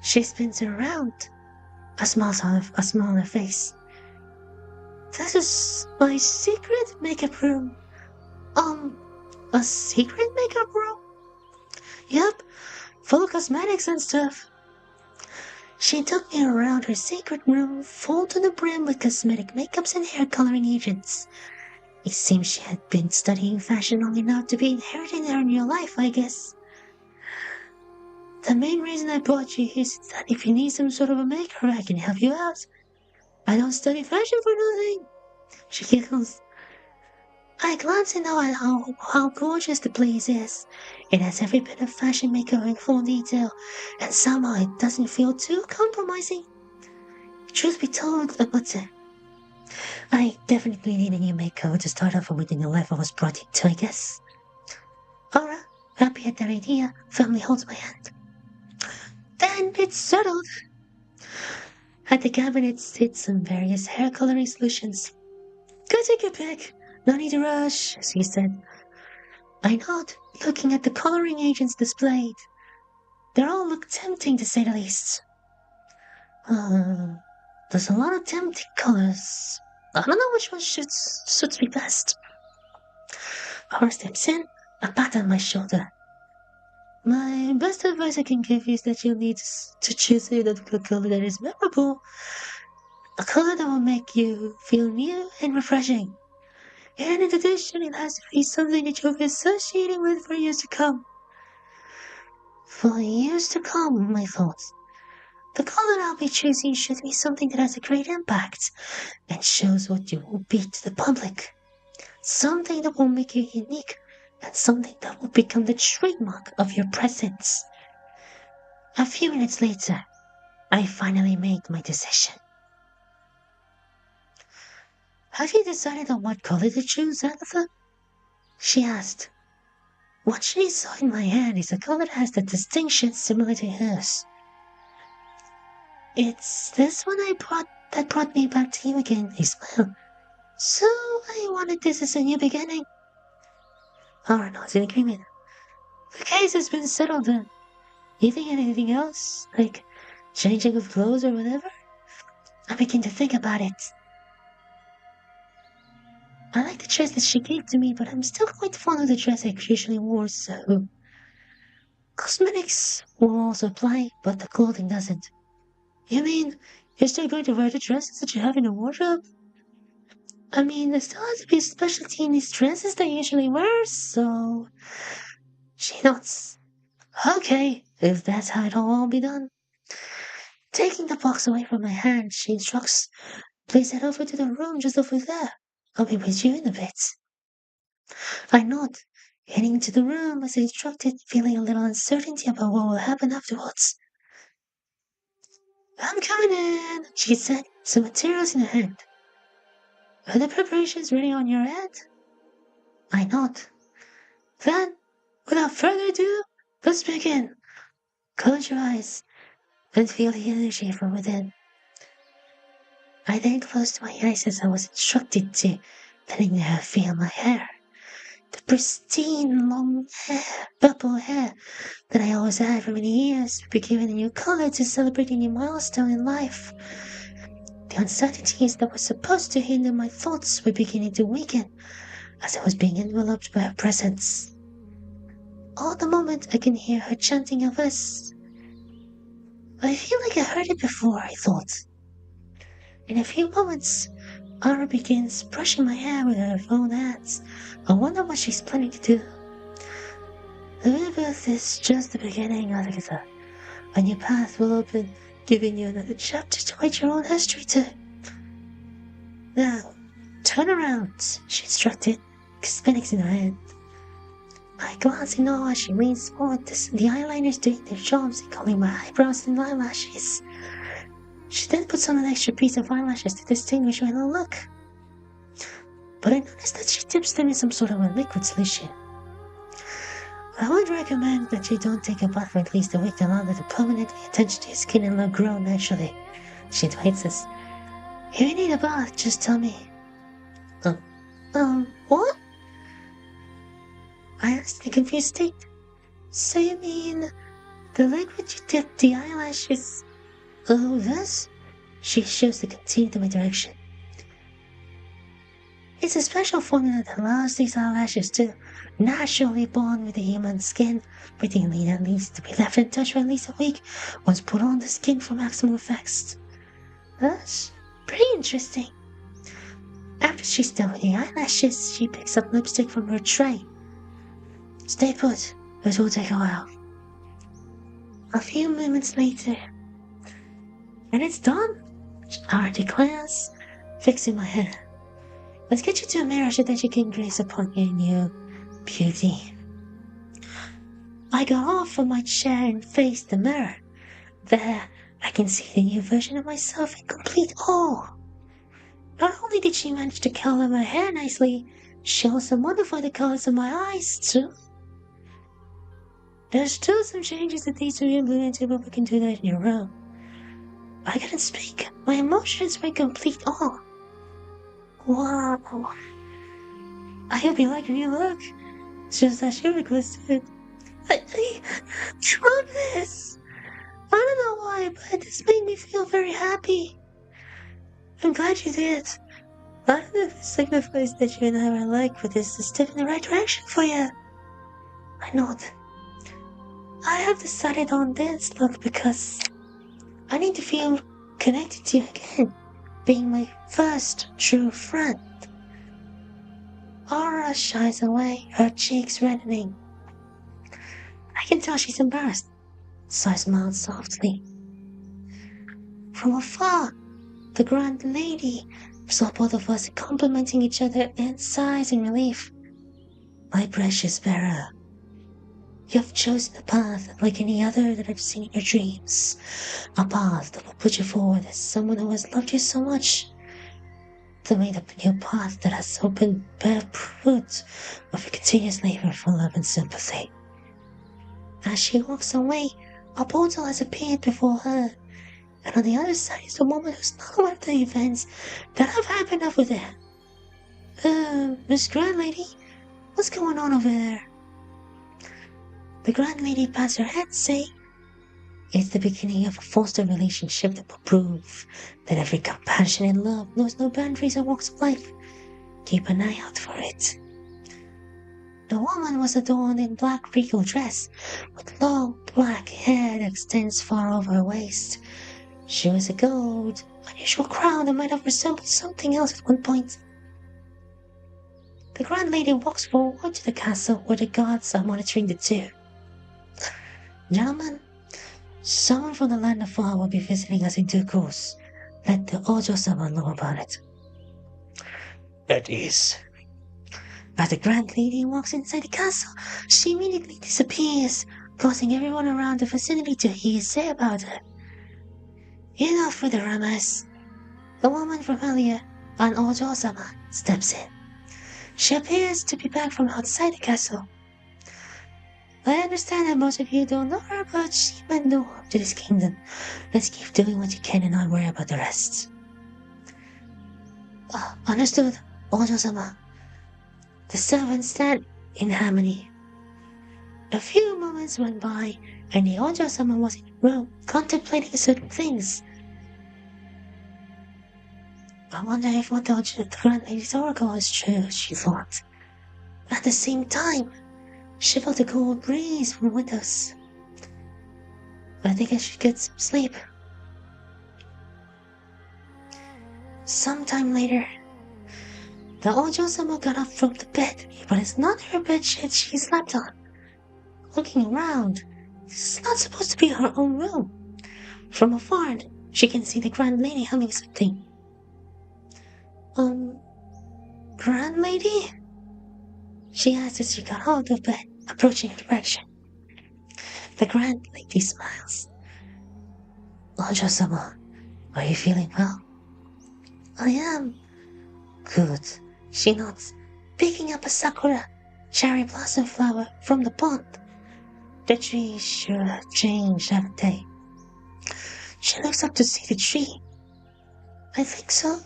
She spins around, a smile on her face. This is my secret makeup room. A secret makeup room? Yep, full of cosmetics and stuff. She took me around her secret room, full to the brim with cosmetic makeups and hair coloring agents. It seems she had been studying fashion long enough to be inheriting her new life, I guess. The main reason I brought you here is that if you need some sort of a maker, I can help you out. I don't study fashion for nothing. She giggles. I glance and know how gorgeous the place is. It has every bit of fashion maker in full detail, and somehow it doesn't feel too compromising. Truth be told, I definitely need a new makeover to start off with the new life I was brought into, I guess. Aura, happy at that idea, firmly holds my hand. Then it's settled. At the cabinet sit some various hair coloring solutions. Go take your pick. No need to rush, she said. I nod, looking at the coloring agents displayed. They all look tempting to say the least. There's a lot of tempting colors. I don't know which one suits me best. Aura steps in, a pat on my shoulder. My best advice I can give you is that you'll need to choose a color that is memorable. A color that will make you feel new and refreshing. And in addition, it has to be something that you'll be associating with for years to come. For years to come, I thought. The color I'll be choosing should be something that has a great impact and shows what you will be to the public. Something that will make you unique and something that will become the trademark of your presence. A few minutes later, I finally made my decision. Have you decided on what color to choose, Agatha? She asked. What she saw in my hand is a color that has the distinction similar to hers. It's this one that brought me back to you again, I smiled. So I wanted this as a new beginning. Aura nods in agreement. The case has been settled then. You think anything else? Like changing of clothes or whatever? I begin to think about it. I like the dress that she gave to me, but I'm still quite fond of the dress I usually wore, so... Cosmetics will also apply, but the clothing doesn't. You mean, you're still going to wear the dresses that you have in the wardrobe? I mean, there still has to be a specialty in these dresses that I usually wear, so... She nods. Okay, if that's how it'll all be done. Taking the box away from my hand, she instructs, please head over to the room just over there. I'll be with you in a bit. I nod, heading into the room as instructed, feeling a little uncertainty about what will happen afterwards. I'm coming in, she said, some materials in her hand. Are the preparations ready on your end? I nod. Then, without further ado, let's begin. Close your eyes and feel the energy from within. I then closed my eyes as I was instructed to, letting her feel my hair. The pristine, long hair, purple hair that I always had for many years would be given a new color to celebrate a new milestone in life. The uncertainties that were supposed to hinder my thoughts were beginning to weaken as I was being enveloped by her presence. All the moment I can hear her chanting a verse. I feel like I heard it before, I thought. In a few moments, Aura begins brushing my hair with her own hands. I wonder what she's planning to do. The rebirth is just the beginning, Agatha. A new path will open, giving you another chapter to write your own history to. Now, turn around, she instructed, cosmetics in her hand. I glance in awe as she leans forward, the eyeliners doing their jobs and calling my eyebrows and eyelashes. She then puts on an extra piece of eyelashes to distinguish her inner look. But I notice that she dips them in some sort of a liquid solution. I would recommend that you don't take a bath for at least a week in order to permanently attention to your skin and look grow naturally, she advises us. If you need a bath, just tell me. What? I asked in a confused state. So you mean the liquid you dip the eyelashes? Oh, this? She shows to continue my direction. It's a special formula that allows these eyelashes to naturally bond with the human skin, particularly that needs to be left in touch for at least a week once put on the skin for maximum effects. That's pretty interesting. After she's done with the eyelashes, she picks up lipstick from her tray. Stay put, it will take a while. A few moments later, and it's done, Shara declares, fixing my hair. Let's get you to a mirror so that you can grace upon your new beauty. I got off from my chair and faced the mirror. There, I can see the new version of myself in complete awe. Not only did she manage to color my hair nicely, she also modified the colors of my eyes too. There's still some changes that need to be implemented, but we can do that in your room. I couldn't speak. My emotions were in complete awe. Wow. I hope you like your new look. Just as you requested. I love this. I don't know why, but this made me feel very happy. I'm glad you did. I don't know if it signifies that you and I are alike, but this is a step in the right direction for you. I nod. I have decided on this look because I need to feel connected to you again, being my first true friend. Aura shies away, her cheeks reddening. I can tell she's embarrassed, so I smiled softly. From afar, the grand lady saw both of us complimenting each other and sighs in relief. My precious bearer, you have chosen a path unlike any other that I've seen in your dreams. A path that will put you forward as someone who has loved you so much. To make up a new path that has opened bare fruit of a continuous labor for love and sympathy. As she walks away, a portal has appeared before her, and on the other side is a woman who's not aware of the events that have happened over there. Miss Grand Lady, what's going on over there? The Grand Lady pats her head, saying, it's the beginning of a foster relationship that will prove that every compassionate love knows no boundaries or walks of life. Keep an eye out for it. The woman was adorned in black regal dress, with long black hair that extends far over her waist. She was a gold, unusual crown that might have resembled something else at one point. The Grand Lady walks forward to the castle where the guards are monitoring the two. Gentlemen, someone from the land of far will be visiting us in due course. Let the Ojo-sama know about it. At ease. As the Grand Lady walks inside the castle, she immediately disappears, causing everyone around the vicinity to hear you say about her. Enough for the rumors. The woman from earlier, an Ojo-sama, steps in. She appears to be back from outside the castle. I understand that most of you don't know her, but she meant no harm to this kingdom. Let's keep doing what you can and not worry about the rest. Understood, Ojo-sama. The servants sat in harmony. A few moments went by, and the Ojo-sama was in the room, contemplating certain things. I wonder if what the Grand Lady's oracle is true, she thought. At the same time, she felt a cold breeze from the windows. I think I should get some sleep. Sometime later, the Ojo-sama got up from the bed, but it's not her bedsheet she slept on. Looking around, this is not supposed to be her own room. From afar, she can see the Grand Lady humming something. Grand lady? She asked as she got out of bed, approaching her direction. The grand lady smiles. Ojo-sama, are you feeling well? I am. Good. She nods, picking up a sakura cherry blossom flower from the pond. The trees sure have changed, haven't they? She looks up to see the tree. I think so.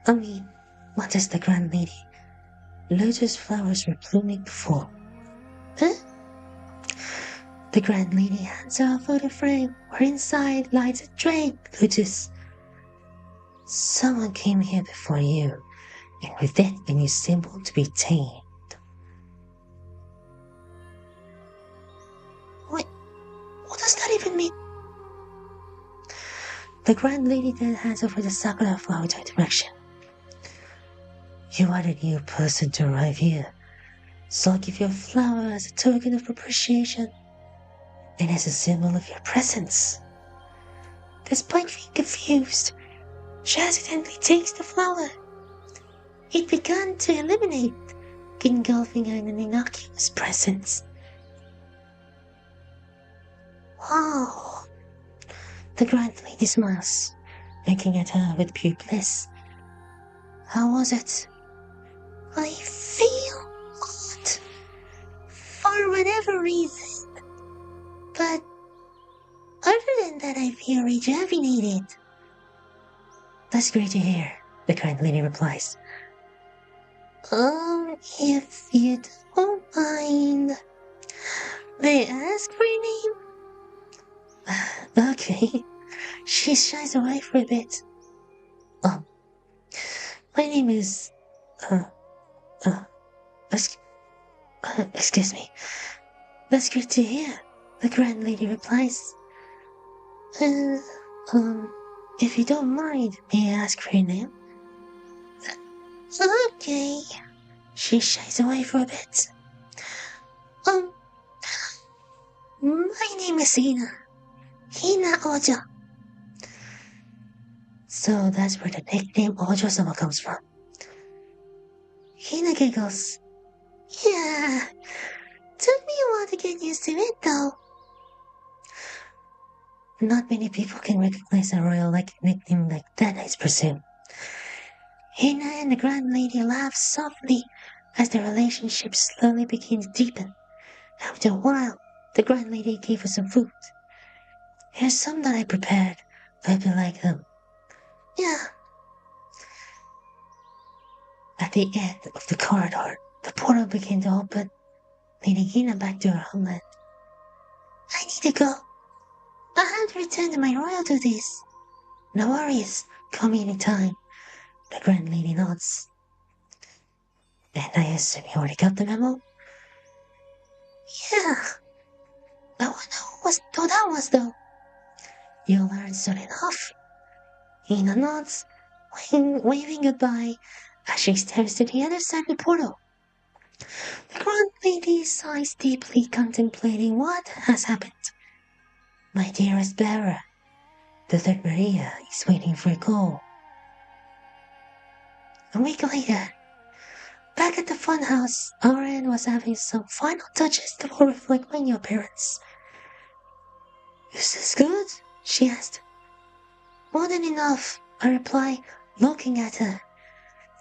I mean, mutters the grand lady. Lotus flowers were blooming before. Huh? The grand lady hands her a photo frame where inside lies a draped lotus. Someone came here before you, and with it a new symbol to be tamed. What does that even mean? The grand lady then hands over the sakura flower to her direction. You are the new person to arrive here, so I'll give you a flower as a token of appreciation and as a symbol of your presence. Despite being confused, she hesitantly takes the flower. It began to illuminate, engulfing her in an innocuous presence. Wow! The grand lady smiles, looking at her with pure bliss. How was it? I feel odd, for whatever reason, but other than that I feel rejuvenated. That's great to hear, the kind lady replies. If you don't mind, may I ask for your name? Okay. She shies away for a bit. My name is, excuse me. That's good to hear, the grand lady replies. If you don't mind, may I ask for your name? Okay. She shies away for a bit. My name is Hina Ojo. So that's where the nickname Ojo-sama comes from. Hina giggles. Yeah, took me a while to get used to it though. Not many people can recognize a royal-like nickname like that, I presume. Hina and the grand lady laugh softly as their relationship slowly begins to deepen. After a while, the grand lady gave us some food. Here's some that I prepared. Hope you like them. Yeah. At the end of the corridor, the portal began to open, leading Hina back to her homeland. I need to go. I have to return to my royal duties. No worries. Call me anytime. The grand lady nods. And I assume you already got the memo? Yeah. I wonder who that was though. You'll learn soon enough. Hina nods, waving goodbye as she steps to the other side of the portal. The grand lady sighs deeply, contemplating what has happened. My dearest bearer, the third Maria is waiting for a call. A week later, back at the funhouse, Auren was having some final touches that will reflect my new appearance. Is this good? She asked. More than enough, I reply, looking at her.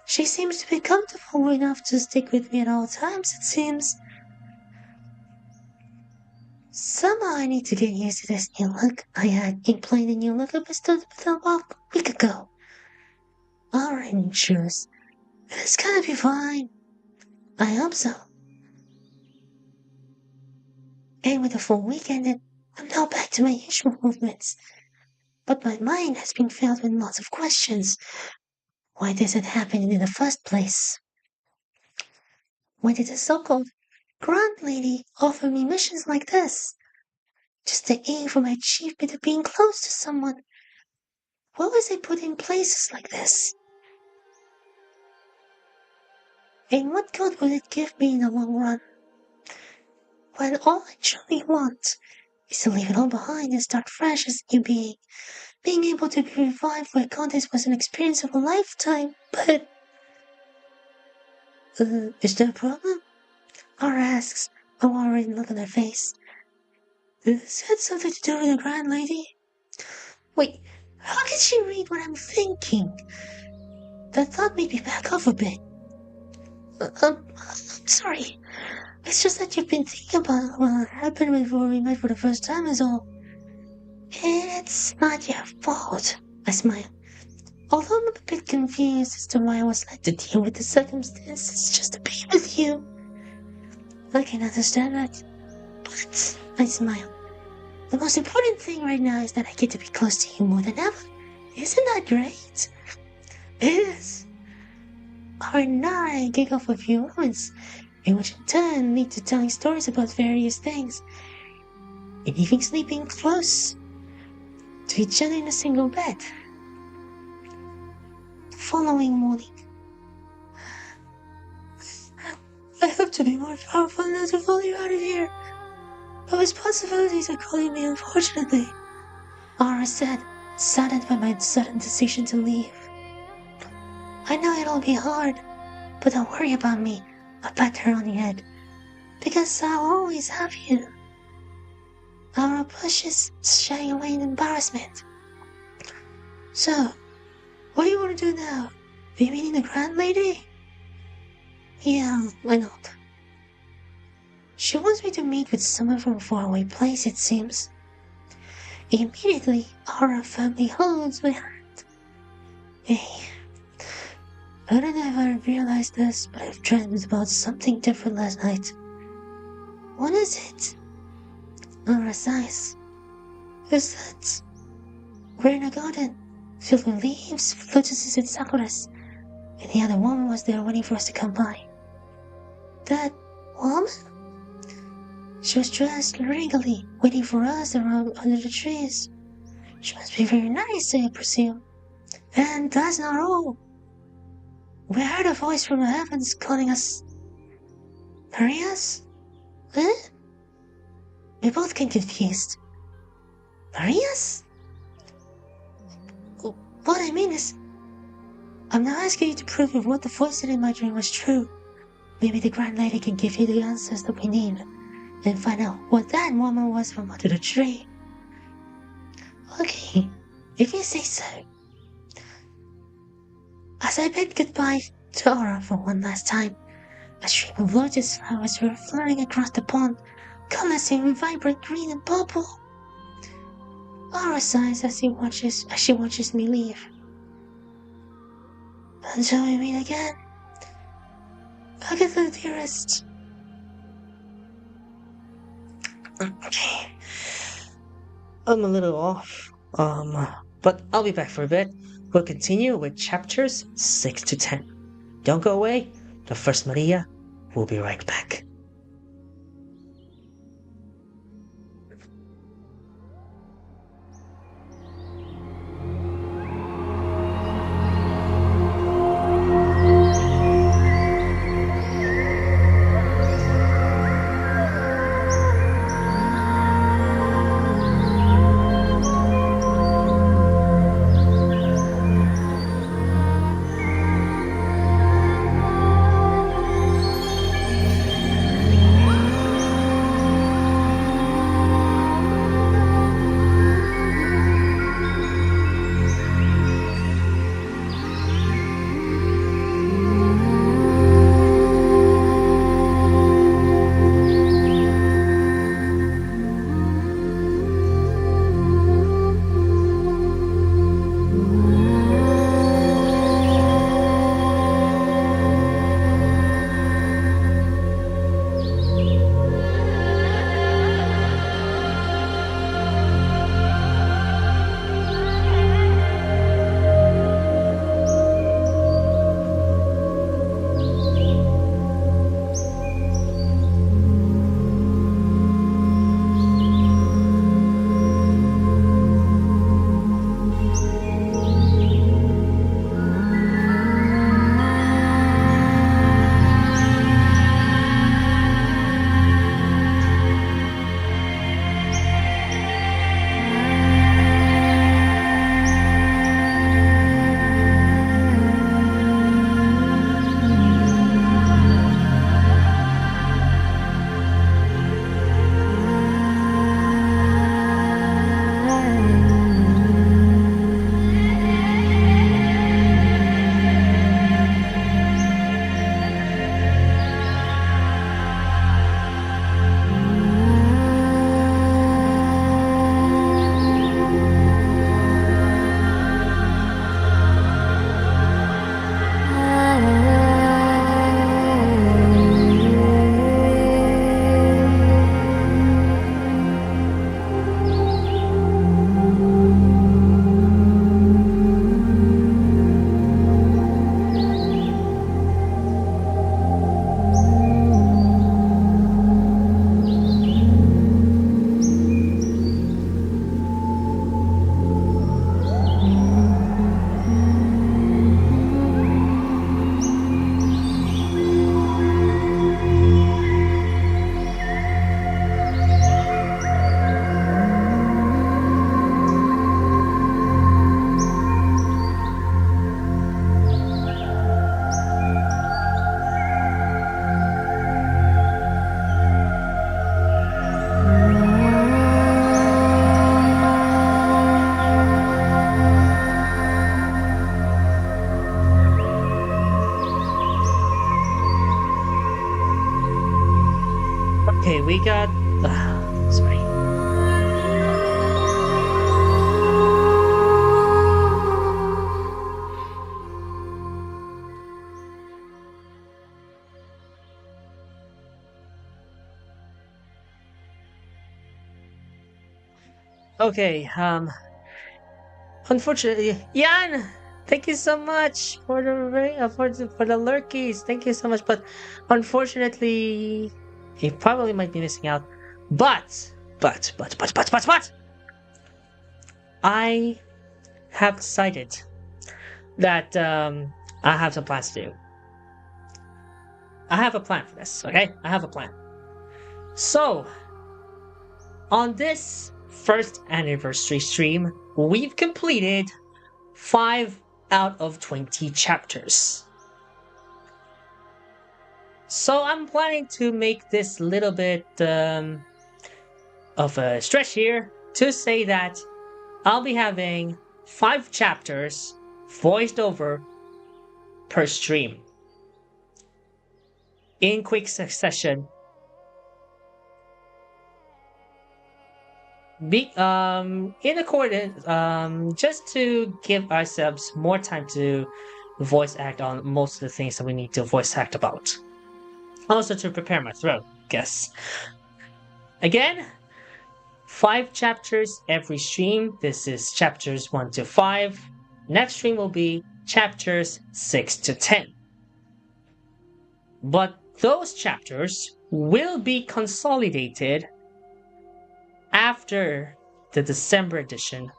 She seems to be comfortable enough to stick with me at all times, it seems. Somehow I need to get used to this new look I had in playing the new look I bestowed upon a week ago. Alright, shoes. It's gonna be fine. I hope so. And with a full weekend, I'm now back to my usual movements. But my mind has been filled with lots of questions. Why does it happen in the first place? Why did the so-called grand lady offer me missions like this? Just to aim for my achievement of being close to someone. Why was I put in places like this? And what good would it give me in the long run? When all I truly want is to leave it all behind and start fresh as a new being, being able to be revived by a contest was an experience of a lifetime, but... is there a problem? Aura asks, a worried look on her face. Is that something to do with the Grand Lady? Wait, how can she read what I'm thinking? That thought made me back off a bit. I'm sorry. It's just that you've been thinking about what happened before we met for the first time is all. It's not your fault, I smile. Although I'm a bit confused as to why I was led to deal with the circumstances just to be with you. I can understand that, but I smile. The most important thing right now is that I get to be close to you more than ever. Isn't that great? It is. Our night kick off with a few moments, in which in turn lead to telling stories about various things, and even sleeping close to each other in a single bed. The following morning, I hope to be more powerful enough to pull you out of here. But responsibilities are calling me, unfortunately, Aura said, saddened by my sudden decision to leave. I know it'll be hard, but don't worry about me. I pat her on the head, because I'll always have you. Aura pushes, shying away in embarrassment. So, what do you want to do now? Are you meeting the Grand Lady? Yeah, why not? She wants me to meet with someone from a faraway place, it seems. Immediately, Aura firmly holds my hand. Hey, I don't know if I realized this, but I've dreamed about something different last night. What is it? Aura sighs. Is that? We're in a garden, filled with leaves, lotuses, and sakuras, and the other woman was there waiting for us to come by. That woman? She was dressed regally, waiting for us around under the trees. She must be very nice, I presume. And that's not all. We heard a voice from the heavens calling us Marias? Huh? We both came confused. Marias? What I mean is, I'm not asking you to prove if what the voice said in my dream was true. Maybe the Grand Lady can give you the answers that we need, and find out what that woman was from under the tree. Okay, if you say so. As I bid goodbye to Aura for one last time, a stream of lotus flowers were flowing across the pond, colors in vibrant green and purple. Aura sighs as she watches me leave. Until we meet again, Agatha, dearest. Okay. I'm a little off, but I'll be back for a bit. We'll continue with chapters 6 to 10. Don't go away. The First Maria will be right back. Okay, we got. Sorry. Okay, unfortunately, Jan, thank you so much for the lurkies. Thank you so much, but unfortunately, he probably might be missing out. But, I have decided that I have some plans to do. I have a plan for this. Okay, I have a plan. So, on this first anniversary stream, we've completed 5 out of 20 chapters. So I'm planning to make this little bit of a stretch here to say that I'll be having 5 chapters voiced over per stream in quick succession. In accordance, just to give ourselves more time to voice act on most of the things that we need to voice act about. Also to prepare my throat, guess. Again, 5 chapters every stream. This is chapters 1 to 5. Next stream will be chapters 6 to 10. But those chapters will be consolidated after the December edition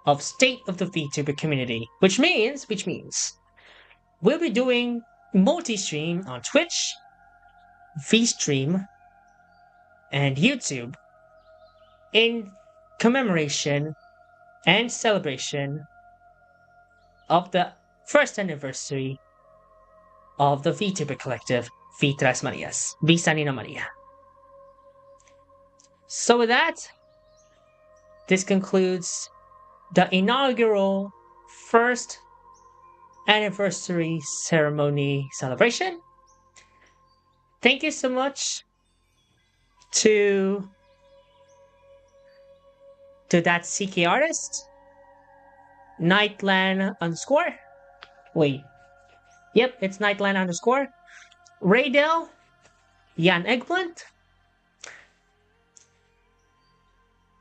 of State of the VTuber Community, which means we'll be doing multi-stream on Twitch, VStream, and YouTube in commemoration and celebration of the first anniversary of the VTuber collective VTresMarias, V三人のマリア. So with that, this concludes the inaugural first anniversary ceremony celebration. Thank you so much to that CK artist, Nightland _ wait, yep, it's Nightland _ Raydell, Jan Eggplant,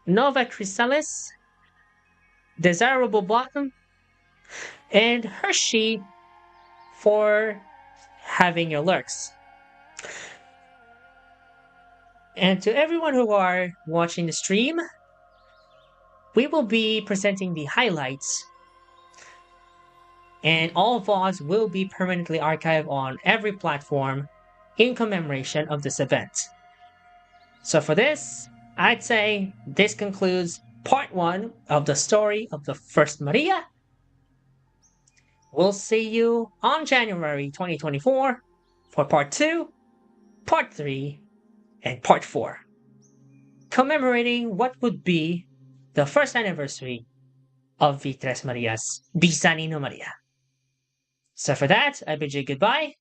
Nova Chrysalis, Desirable Bottom, and Hershey for having your lurks. And to everyone who are watching the stream, we will be presenting the highlights, and all VODs will be permanently archived on every platform in commemoration of this event. So for this, I'd say this concludes part 1 of the story of the First Maria. We'll see you on January 2024 for part 2, part 3, and part 4, commemorating what would be the first anniversary of VTresMarias, V三人のマリア. So for that, I bid you goodbye,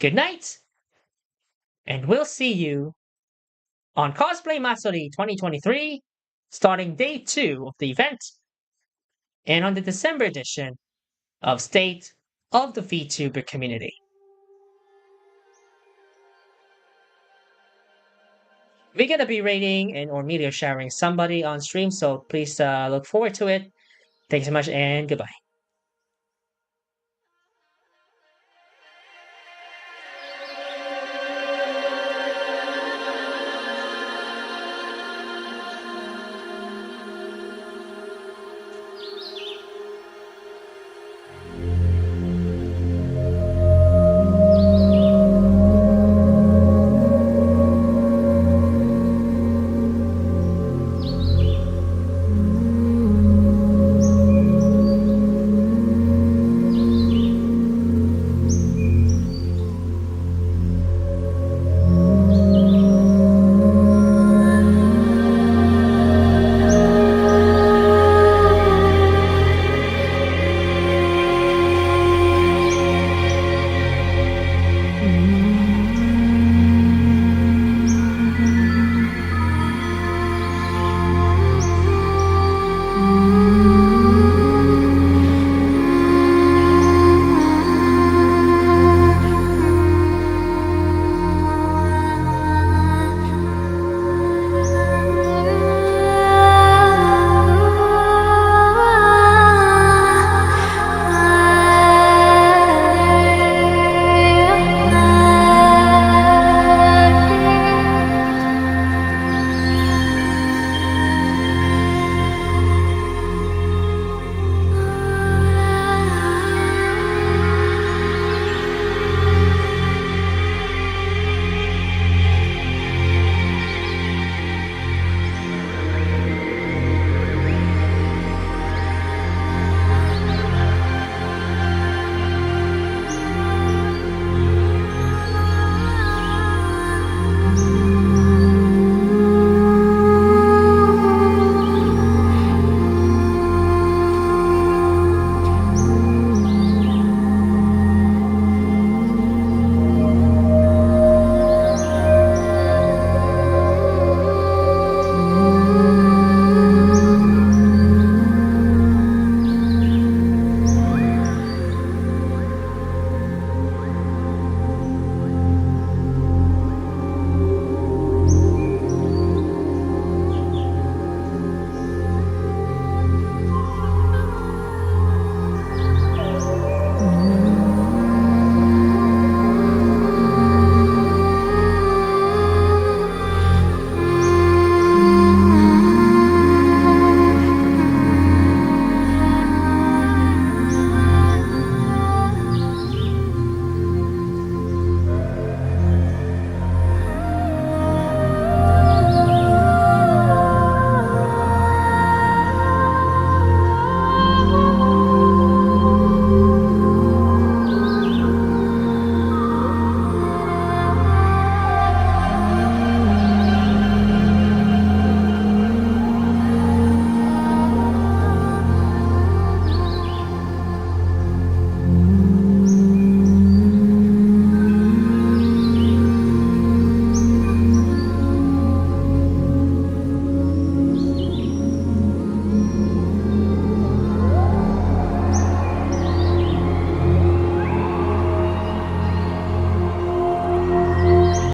good night, and we'll see you on Cosplay Matsuri 2023, starting day 2 of the event, and on the December edition of State of the VTuber Community. We're gonna be rating and or media sharing somebody on stream, so please look forward to it. Thanks so much and goodbye.